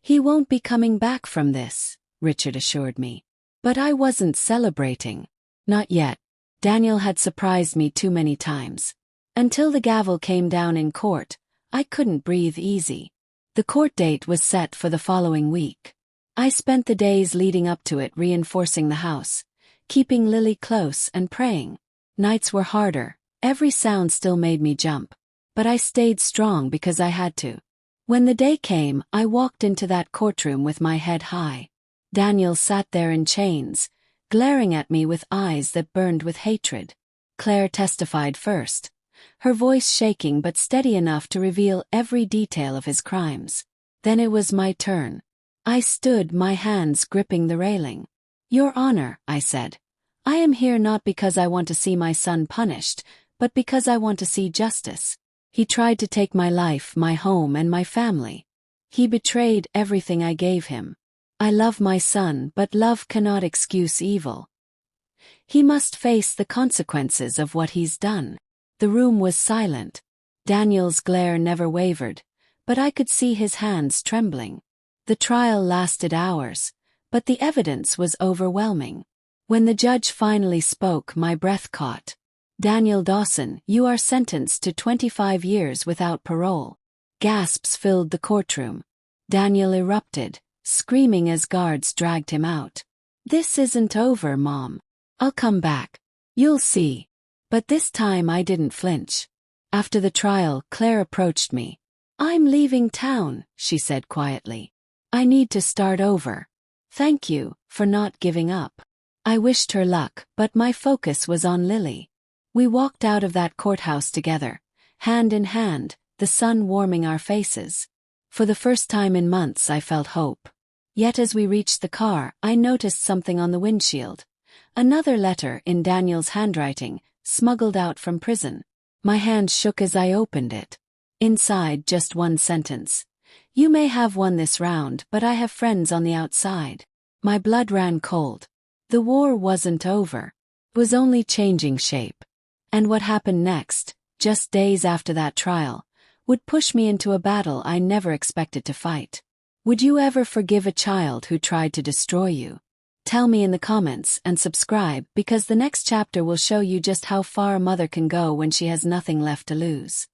"He won't be coming back from this," Richard assured me. But I wasn't celebrating. Not yet. Daniel had surprised me too many times. Until the gavel came down in court, I couldn't breathe easy. The court date was set for the following week. I spent the days leading up to it reinforcing the house, keeping Lily close and praying. Nights were harder, every sound still made me jump. But I stayed strong because I had to. When the day came, I walked into that courtroom with my head high. Daniel sat there in chains, glaring at me with eyes that burned with hatred. Claire testified first, her voice shaking but steady enough to reveal every detail of his crimes. Then it was my turn. I stood, my hands gripping the railing. "Your Honor," I said, "I am here not because I want to see my son punished, but because I want to see justice. He tried to take my life, my home, and my family. He betrayed everything I gave him. I love my son, but love cannot excuse evil. He must face the consequences of what he's done." The room was silent. Daniel's glare never wavered, but I could see his hands trembling. The trial lasted hours, but the evidence was overwhelming. When the judge finally spoke, my breath caught. "Daniel Dawson, you are sentenced to 25 years without parole." Gasps filled the courtroom. Daniel erupted, screaming as guards dragged him out. "This isn't over, Mom. I'll come back. You'll see." But this time I didn't flinch. After the trial, Claire approached me. "I'm leaving town," she said quietly. "I need to start over. Thank you for not giving up." I wished her luck, but my focus was on Lily. We walked out of that courthouse together, hand in hand, the sun warming our faces. For the first time in months I felt hope. Yet as we reached the car, I noticed something on the windshield. Another letter in Daniel's handwriting, smuggled out from prison. My hand shook as I opened it. Inside, just one sentence. "You may have won this round, but I have friends on the outside." My blood ran cold. The war wasn't over. It was only changing shape. And what happened next, just days after that trial, would push me into a battle I never expected to fight. Would you ever forgive a child who tried to destroy you? Tell me in the comments and subscribe, because the next chapter will show you just how far a mother can go when she has nothing left to lose.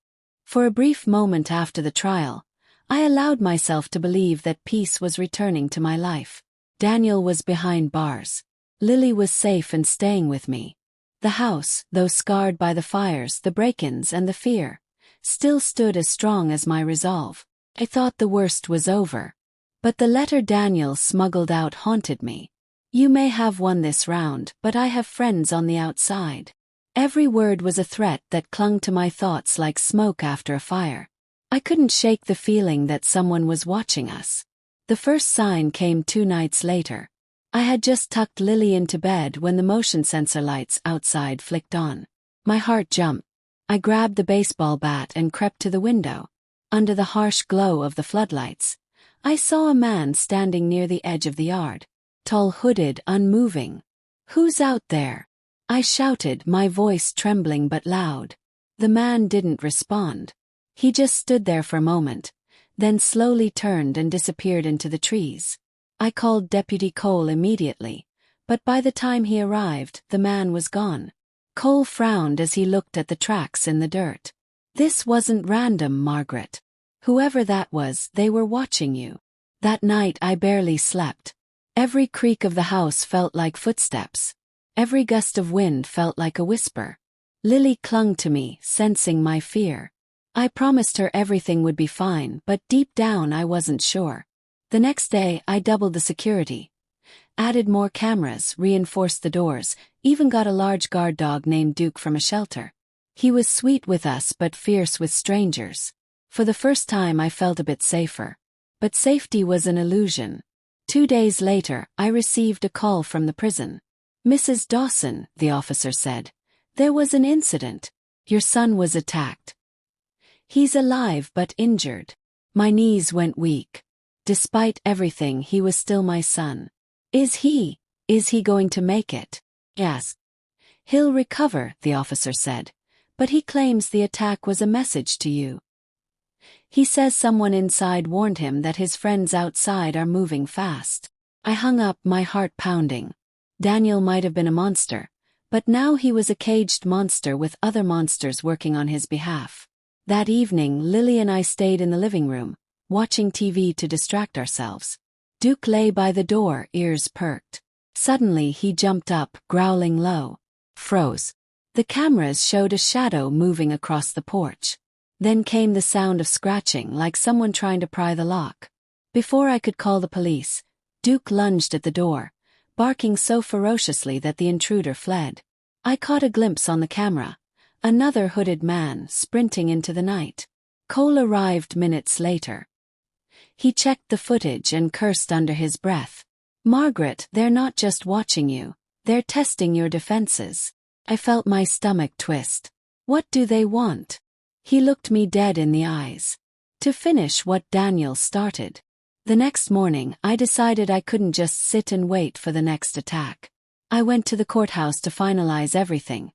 For a brief moment after the trial, I allowed myself to believe that peace was returning to my life. Daniel was behind bars. Lily was safe and staying with me. The house, though scarred by the fires, the break-ins, and the fear, still stood as strong as my resolve. I thought the worst was over. But the letter Daniel smuggled out haunted me. "You may have won this round, but I have friends on the outside." Every word was a threat that clung to my thoughts like smoke after a fire. I couldn't shake the feeling that someone was watching us. The first sign came 2 nights later. I had just tucked Lily into bed when the motion sensor lights outside flicked on. My heart jumped. I grabbed the baseball bat and crept to the window. Under the harsh glow of the floodlights, I saw a man standing near the edge of the yard. Tall, hooded, unmoving. "Who's out there?" I shouted, my voice trembling but loud. The man didn't respond. He just stood there for a moment, then slowly turned and disappeared into the trees. I called Deputy Cole immediately, but by the time he arrived, the man was gone. Cole frowned as he looked at the tracks in the dirt. This wasn't random, Margaret. Whoever that was, they were watching you. That night I barely slept. Every creak of the house felt like footsteps. Every gust of wind felt like a whisper. Lily clung to me, sensing my fear. I promised her everything would be fine, but deep down I wasn't sure. The next day I doubled the security. Added more cameras, reinforced the doors, even got a large guard dog named Duke from a shelter. He was sweet with us but fierce with strangers. For the first time I felt a bit safer. But safety was an illusion. 2 days later, I received a call from the prison. "Mrs. Dawson," the officer said, "there was an incident. Your son was attacked. He's alive but injured." My knees went weak. Despite everything, he was still my son. Is he going to make it? Yes. "He'll recover," the officer said, "but he claims the attack was a message to you. He says someone inside warned him that his friends outside are moving fast." I hung up, my heart pounding. Daniel might have been a monster, but now he was a caged monster with other monsters working on his behalf. That evening, Lily and I stayed in the living room, watching TV to distract ourselves. Duke lay by the door, ears perked. Suddenly he jumped up, growling low. Froze. The cameras showed a shadow moving across the porch. Then came the sound of scratching, like someone trying to pry the lock. Before I could call the police, Duke lunged at the door, barking so ferociously that the intruder fled. I caught a glimpse on the camera. Another hooded man, sprinting into the night. Cole arrived minutes later. He checked the footage and cursed under his breath. "Margaret, they're not just watching you. They're testing your defenses." I felt my stomach twist. What do they want? He looked me dead in the eyes. To finish what Daniel started. The next morning, I decided I couldn't just sit and wait for the next attack. I went to the courthouse to finalize everything.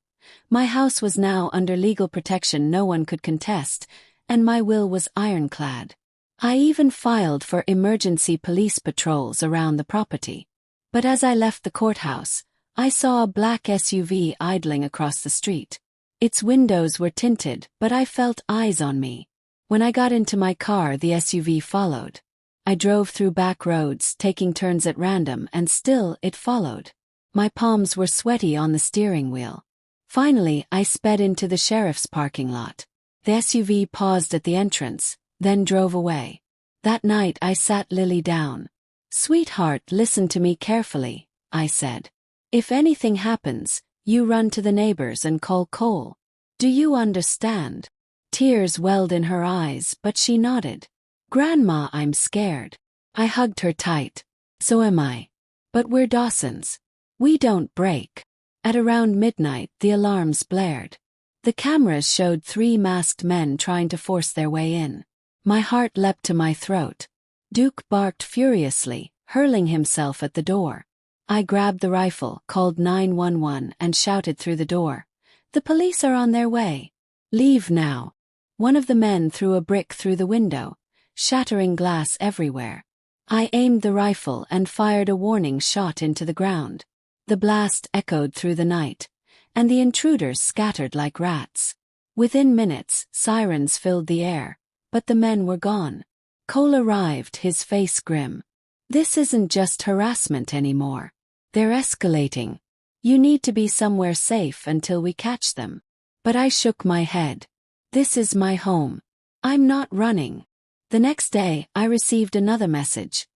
My house was now under legal protection no one could contest, and my will was ironclad. I even filed for emergency police patrols around the property. But as I left the courthouse, I saw a black SUV idling across the street. Its windows were tinted, but I felt eyes on me. When I got into my car, the SUV followed. I drove through back roads, taking turns at random, and still it followed. My palms were sweaty on the steering wheel. Finally, I sped into the sheriff's parking lot. The SUV paused at the entrance, then drove away. That night I sat Lily down. "Sweetheart, listen to me carefully," I said. "If anything happens, you run to the neighbors and call Cole. Do you understand?" Tears welled in her eyes, but she nodded. "Grandma, I'm scared." I hugged her tight. "So am I. But we're Dawsons. We don't break." At around midnight, the alarms blared. The cameras showed 3 masked men trying to force their way in. My heart leapt to my throat. Duke barked furiously, hurling himself at the door. I grabbed the rifle, called 911, and shouted through the door. "The police are on their way. Leave now." One of the men threw a brick through the window, shattering glass everywhere. I aimed the rifle and fired a warning shot into the ground. The blast echoed through the night, and the intruders scattered like rats. Within minutes, sirens filled the air, but the men were gone. Cole arrived, his face grim. "This isn't just harassment anymore. They're escalating. You need to be somewhere safe until we catch them." But I shook my head. This is my home. I'm not running. The next day, I received another message.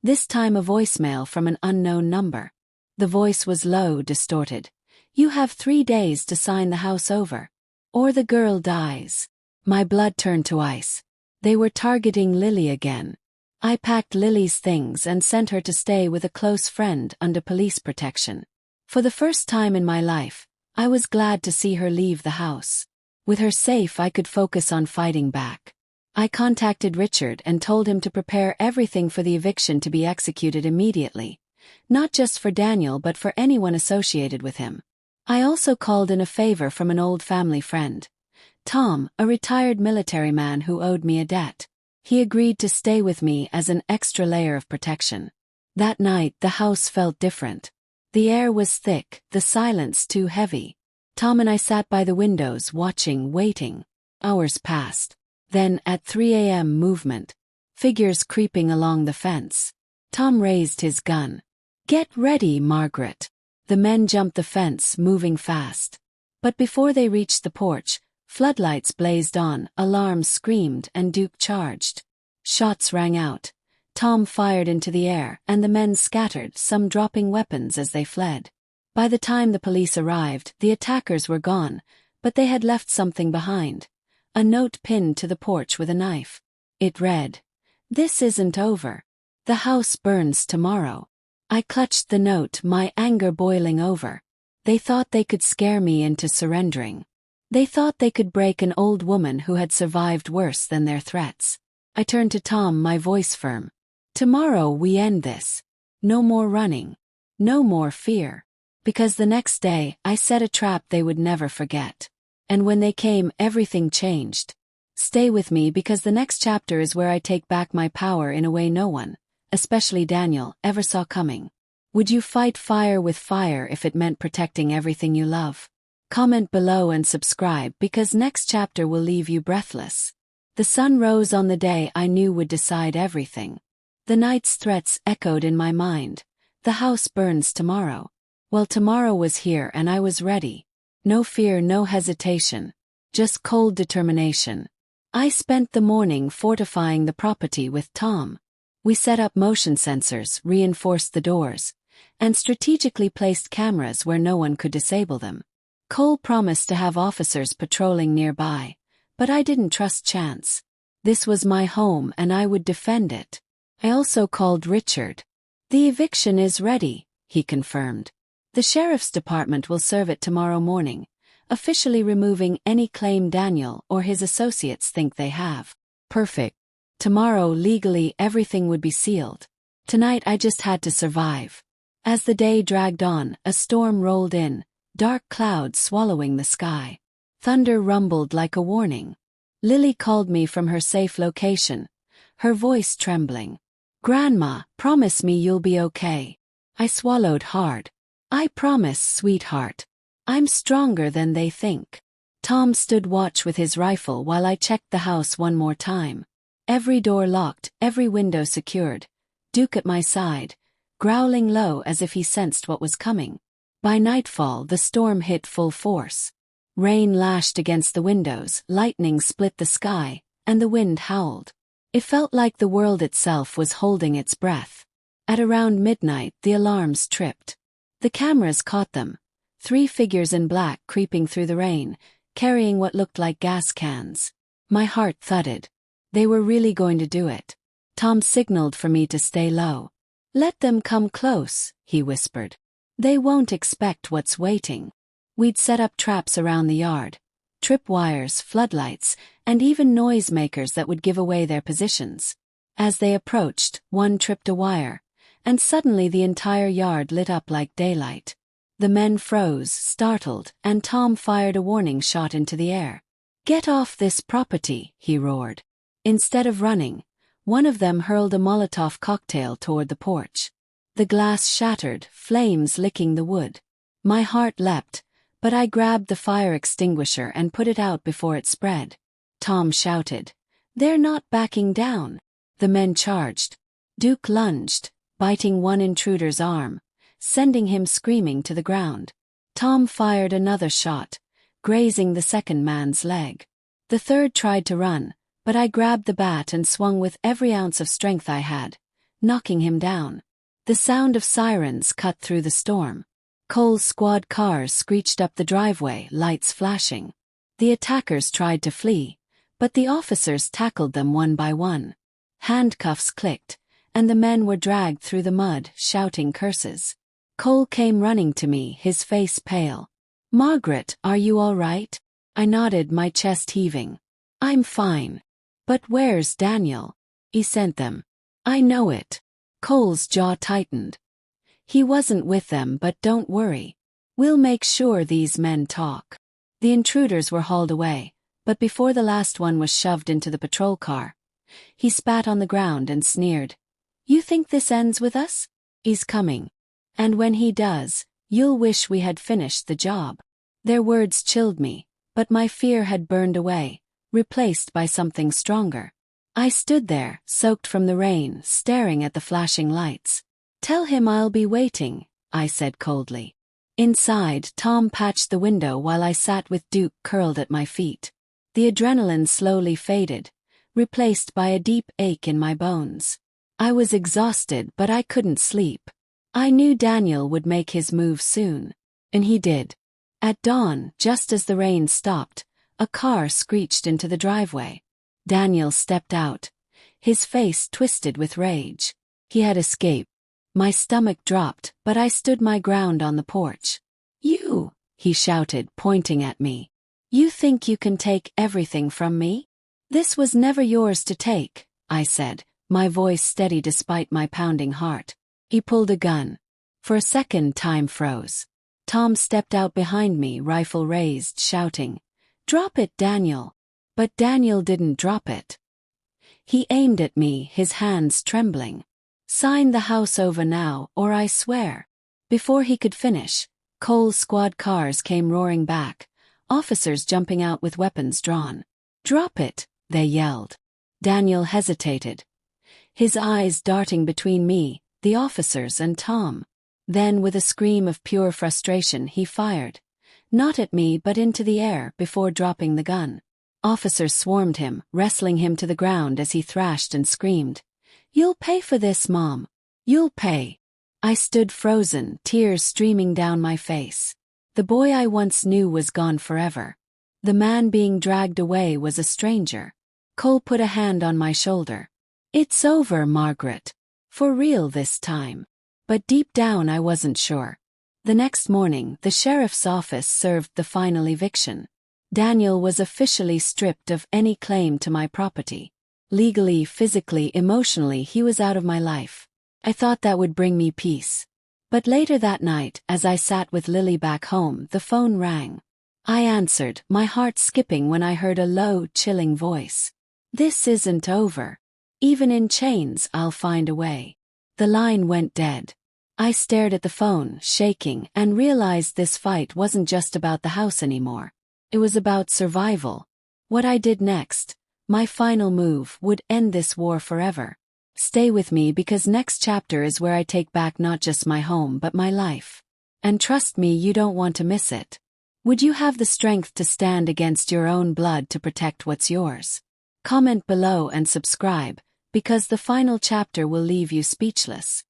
This time a voicemail from an unknown number. The voice was low, distorted. "You have 3 days to sign the house over, or the girl dies." My blood turned to ice. They were targeting Lily again. I packed Lily's things and sent her to stay with a close friend under police protection. For the first time in my life, I was glad to see her leave the house. With her safe, I could focus on fighting back. I contacted Richard and told him to prepare everything for the eviction to be executed immediately. Not just for Daniel but for anyone associated with him. I also called in a favor from an old family friend. Tom, a retired military man who owed me a debt. He agreed to stay with me as an extra layer of protection. That night the house felt different. The air was thick, the silence too heavy. Tom and I sat by the windows, watching, waiting. Hours passed. Then, at 3 a.m., movement. Figures creeping along the fence. Tom raised his gun. "Get ready, Margaret." The men jumped the fence, moving fast. But before they reached the porch, floodlights blazed on, alarms screamed, and Duke charged. Shots rang out. Tom fired into the air, and the men scattered, some dropping weapons as they fled. By the time the police arrived, the attackers were gone, but they had left something behind. A note pinned to the porch with a knife. It read, "This isn't over. The house burns tomorrow." I clutched the note, my anger boiling over. They thought they could scare me into surrendering. They thought they could break an old woman who had survived worse than their threats. I turned to Tom, my voice firm. "Tomorrow we end this. No more running. No more fear." Because the next day, I set a trap they would never forget. And when they came, everything changed. Stay with me, because the next chapter is where I take back my power in a way no one, especially Daniel, ever saw coming. Would you fight fire with fire if it meant protecting everything you love? Comment below and subscribe, because next chapter will leave you breathless. The sun rose on the day I knew would decide everything. The night's threats echoed in my mind. The house burns tomorrow. Well, tomorrow was here and I was ready. No fear, no hesitation. Just cold determination. I spent the morning fortifying the property with Tom. We set up motion sensors, reinforced the doors, and strategically placed cameras where no one could disable them. Cole promised to have officers patrolling nearby, but I didn't trust chance. This was my home and I would defend it. I also called Richard. "The eviction is ready," he confirmed. "The sheriff's department will serve it tomorrow morning, officially removing any claim Daniel or his associates think they have." Perfect. Tomorrow, legally, everything would be sealed. Tonight I just had to survive. As the day dragged on, a storm rolled in, dark clouds swallowing the sky. Thunder rumbled like a warning. Lily called me from her safe location, her voice trembling. "Grandma, promise me you'll be okay." I swallowed hard. "I promise, sweetheart. I'm stronger than they think." Tom stood watch with his rifle while I checked the house one more time. Every door locked, every window secured. Duke at my side, growling low as if he sensed what was coming. By nightfall, the storm hit full force. Rain lashed against the windows, lightning split the sky, and the wind howled. It felt like the world itself was holding its breath. At around midnight, the alarms tripped. The cameras caught them. 3 figures in black creeping through the rain, carrying what looked like gas cans. My heart thudded. They were really going to do it. Tom signaled for me to stay low. "Let them come close," he whispered. "They won't expect what's waiting." We'd set up traps around the yard. Tripwires, floodlights, and even noisemakers that would give away their positions. As they approached, one tripped a wire, and suddenly the entire yard lit up like daylight. The men froze, startled, and Tom fired a warning shot into the air. "Get off this property," he roared. Instead of running, one of them hurled a Molotov cocktail toward the porch. The glass shattered, flames licking the wood. My heart leapt, but I grabbed the fire extinguisher and put it out before it spread. Tom shouted, "They're not backing down." The men charged. Duke lunged, biting one intruder's arm, sending him screaming to the ground. Tom fired another shot, grazing the second man's leg. The third tried to run, but I grabbed the bat and swung with every ounce of strength I had, knocking him down. The sound of sirens cut through the storm. Cole's squad cars screeched up the driveway, lights flashing. The attackers tried to flee, but the officers tackled them one by one. Handcuffs clicked, and the men were dragged through the mud, shouting curses. Cole came running to me, his face pale. "Margaret, are you all right?" I nodded, my chest heaving. "I'm fine. But where's Daniel?" "He sent them." "I know it." Cole's jaw tightened. "He wasn't with them, but don't worry. We'll make sure these men talk." The intruders were hauled away, but before the last one was shoved into the patrol car, he spat on the ground and sneered. "You think this ends with us? He's coming. And when he does, you'll wish we had finished the job." Their words chilled me, but my fear had burned away, replaced by something stronger. I stood there, soaked from the rain, staring at the flashing lights. "Tell him I'll be waiting," I said coldly. Inside, Tom patched the window while I sat with Duke curled at my feet. The adrenaline slowly faded, replaced by a deep ache in my bones. I was exhausted, but I couldn't sleep. I knew Daniel would make his move soon. And he did. At dawn, just as the rain stopped, a car screeched into the driveway. Daniel stepped out, his face twisted with rage. He had escaped. My stomach dropped, but I stood my ground on the porch. "You," he shouted, pointing at me. "You think you can take everything from me? This was never yours to take," I said, my voice steady despite my pounding heart. He pulled a gun. For a second, time froze. Tom stepped out behind me, rifle raised, shouting, "Drop it, Daniel." But Daniel didn't drop it. He aimed at me, his hands trembling. "Sign the house over now, or I swear." Before he could finish, Cole's squad cars came roaring back, officers jumping out with weapons drawn. "Drop it," they yelled. Daniel hesitated, his eyes darting between me, the officers, and Tom. Then, with a scream of pure frustration, he fired. Not at me but into the air before dropping the gun. Officers swarmed him, wrestling him to the ground as he thrashed and screamed, "You'll pay for this, Mom. You'll pay." I stood frozen, tears streaming down my face. The boy I once knew was gone forever. The man being dragged away was a stranger. Cole put a hand on my shoulder. "It's over, Margaret. For real this time." But deep down I wasn't sure. The next morning, the sheriff's office served the final eviction. Daniel was officially stripped of any claim to my property. Legally, physically, emotionally, he was out of my life. I thought that would bring me peace. But later that night, as I sat with Lily back home, the phone rang. I answered, my heart skipping when I heard a low, chilling voice. "This isn't over. Even in chains, I'll find a way." The line went dead. I stared at the phone, shaking, and realized this fight wasn't just about the house anymore. It was about survival. What I did next, my final move, would end this war forever. Stay with me, because next chapter is where I take back not just my home but my life. And trust me, you don't want to miss it. Would you have the strength to stand against your own blood to protect what's yours? Comment below and subscribe, because the final chapter will leave you speechless.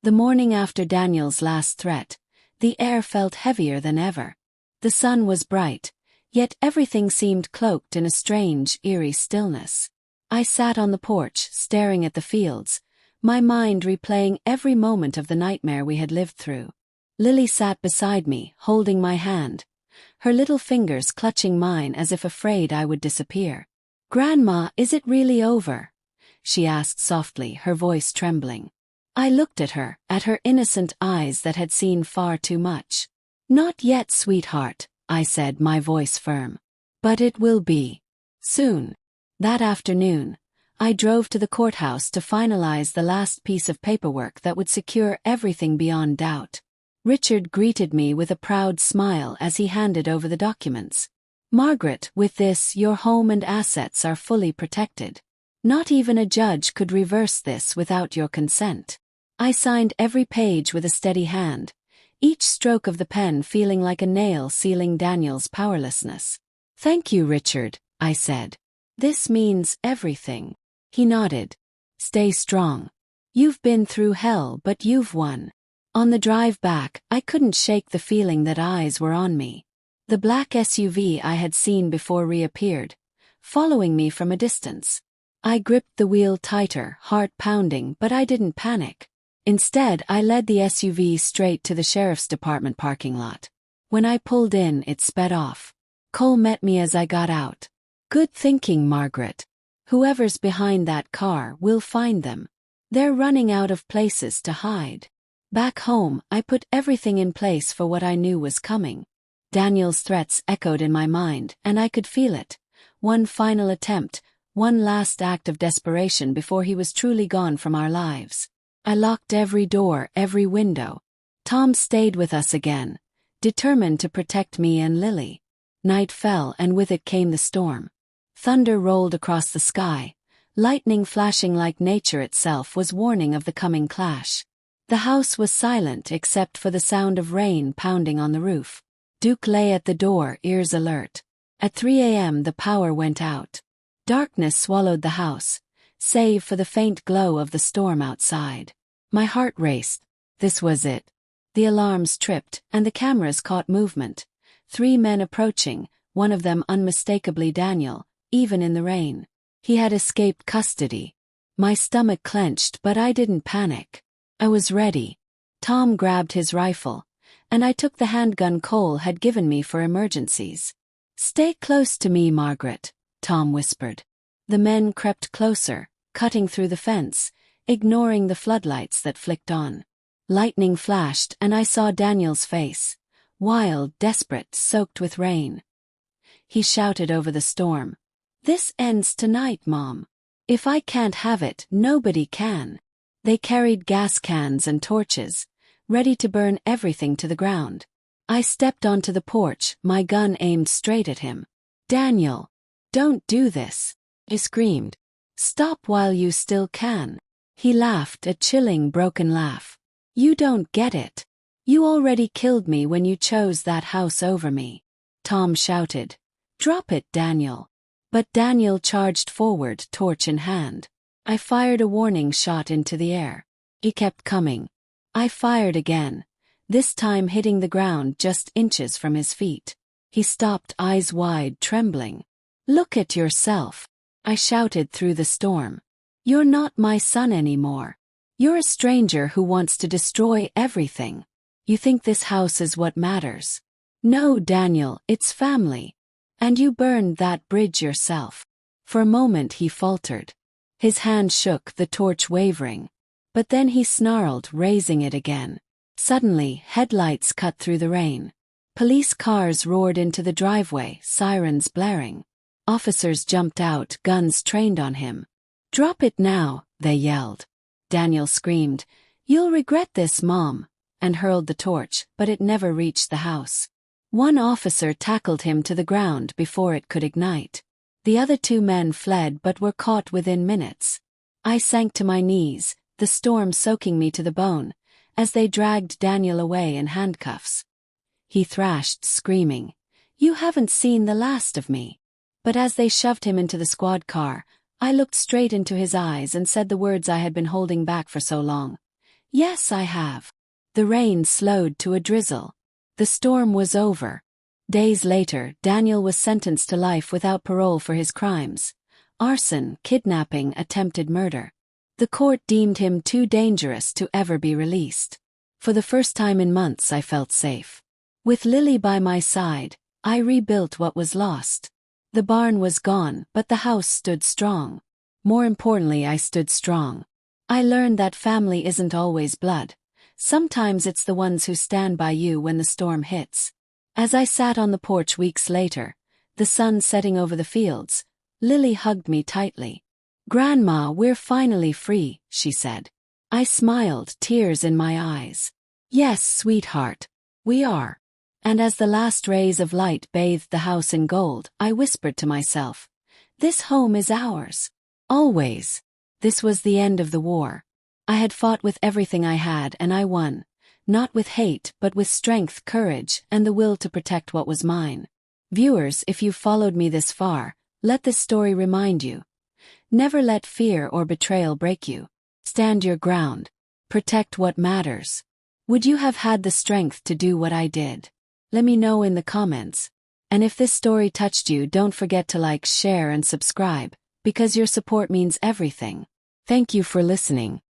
The morning after Daniel's last threat, the air felt heavier than ever. The sun was bright, yet everything seemed cloaked in a strange, eerie stillness. I sat on the porch, staring at the fields, my mind replaying every moment of the nightmare we had lived through. Lily sat beside me, holding my hand, her little fingers clutching mine as if afraid I would disappear. "Grandma, is it really over?" she asked softly, her voice trembling. I looked at her innocent eyes that had seen far too much. "Not yet, sweetheart," I said, my voice firm. "But it will be. Soon." That afternoon, I drove to the courthouse to finalize the last piece of paperwork that would secure everything beyond doubt. Richard greeted me with a proud smile as he handed over the documents. "Margaret, with this, your home and assets are fully protected. Not even a judge could reverse this without your consent." I signed every page with a steady hand, each stroke of the pen feeling like a nail sealing Daniel's powerlessness. "Thank you, Richard," I said. "This means everything." He nodded. "Stay strong. You've been through hell, but you've won." On the drive back, I couldn't shake the feeling that eyes were on me. The black SUV I had seen before reappeared, following me from a distance. I gripped the wheel tighter, heart pounding, but I didn't panic. Instead, I led the SUV straight to the sheriff's department parking lot. When I pulled in, it sped off. Cole met me as I got out. "Good thinking, Margaret. Whoever's behind that car, we'll find them. They're running out of places to hide." Back home, I put everything in place for what I knew was coming. Daniel's threats echoed in my mind, and I could feel it. One final attempt, one last act of desperation before he was truly gone from our lives. I locked every door, every window. Tom stayed with us again, determined to protect me and Lily. Night fell and with it came the storm. Thunder rolled across the sky, lightning flashing like nature itself was warning of the coming clash. The house was silent except for the sound of rain pounding on the roof. Duke lay at the door, ears alert. At 3 a.m. the power went out. Darkness swallowed the house, save for the faint glow of the storm outside. My heart raced. This was it. The alarms tripped, and the cameras caught movement. 3 men approaching, one of them unmistakably Daniel, even in the rain. He had escaped custody. My stomach clenched, but I didn't panic. I was ready. Tom grabbed his rifle, and I took the handgun Cole had given me for emergencies. "Stay close to me, Margaret," Tom whispered. The men crept closer, cutting through the fence, ignoring the floodlights that flicked on. Lightning flashed and I saw Daniel's face, wild, desperate, soaked with rain. He shouted over the storm, "This ends tonight, Mom. If I can't have it, nobody can." They carried gas cans and torches, ready to burn everything to the ground. I stepped onto the porch, my gun aimed straight at him. "Daniel, don't do this," I screamed. "Stop while you still can." He laughed, a chilling, broken laugh. "You don't get it. You already killed me when you chose that house over me." Tom shouted, "Drop it, Daniel." But Daniel charged forward, torch in hand. I fired a warning shot into the air. He kept coming. I fired again, this time hitting the ground just inches from his feet. He stopped, eyes wide, trembling. "Look at yourself," I shouted through the storm. "You're not my son anymore. You're a stranger who wants to destroy everything. You think this house is what matters. No, Daniel, it's family. And you burned that bridge yourself." For a moment he faltered. His hand shook, the torch wavering. But then he snarled, raising it again. Suddenly, headlights cut through the rain. Police cars roared into the driveway, sirens blaring. Officers jumped out, guns trained on him. "Drop it now," they yelled. Daniel screamed, "You'll regret this, Mom," and hurled the torch, but it never reached the house. One officer tackled him to the ground before it could ignite. The other 2 men fled but were caught within minutes. I sank to my knees, the storm soaking me to the bone, as they dragged Daniel away in handcuffs. He thrashed, screaming, "You haven't seen the last of me." But as they shoved him into the squad car, I looked straight into his eyes and said the words I had been holding back for so long. "Yes, I have." The rain slowed to a drizzle. The storm was over. Days later, Daniel was sentenced to life without parole for his crimes: arson, kidnapping, attempted murder. The court deemed him too dangerous to ever be released. For the first time in months I felt safe. With Lily by my side, I rebuilt what was lost. The barn was gone, but the house stood strong. More importantly, I stood strong. I learned that family isn't always blood. Sometimes it's the ones who stand by you when the storm hits. As I sat on the porch weeks later, the sun setting over the fields, Lily hugged me tightly. "Grandma, we're finally free," she said. I smiled, tears in my eyes. "Yes, sweetheart, we are." And as the last rays of light bathed the house in gold, I whispered to myself, "This home is ours. Always." This was the end of the war. I had fought with everything I had and I won. Not with hate, but with strength, courage, and the will to protect what was mine. Viewers, if you've followed me this far, let this story remind you. Never let fear or betrayal break you. Stand your ground. Protect what matters. Would you have had the strength to do what I did? Let me know in the comments. And if this story touched you, don't forget to like, share, and subscribe, because your support means everything. Thank you for listening.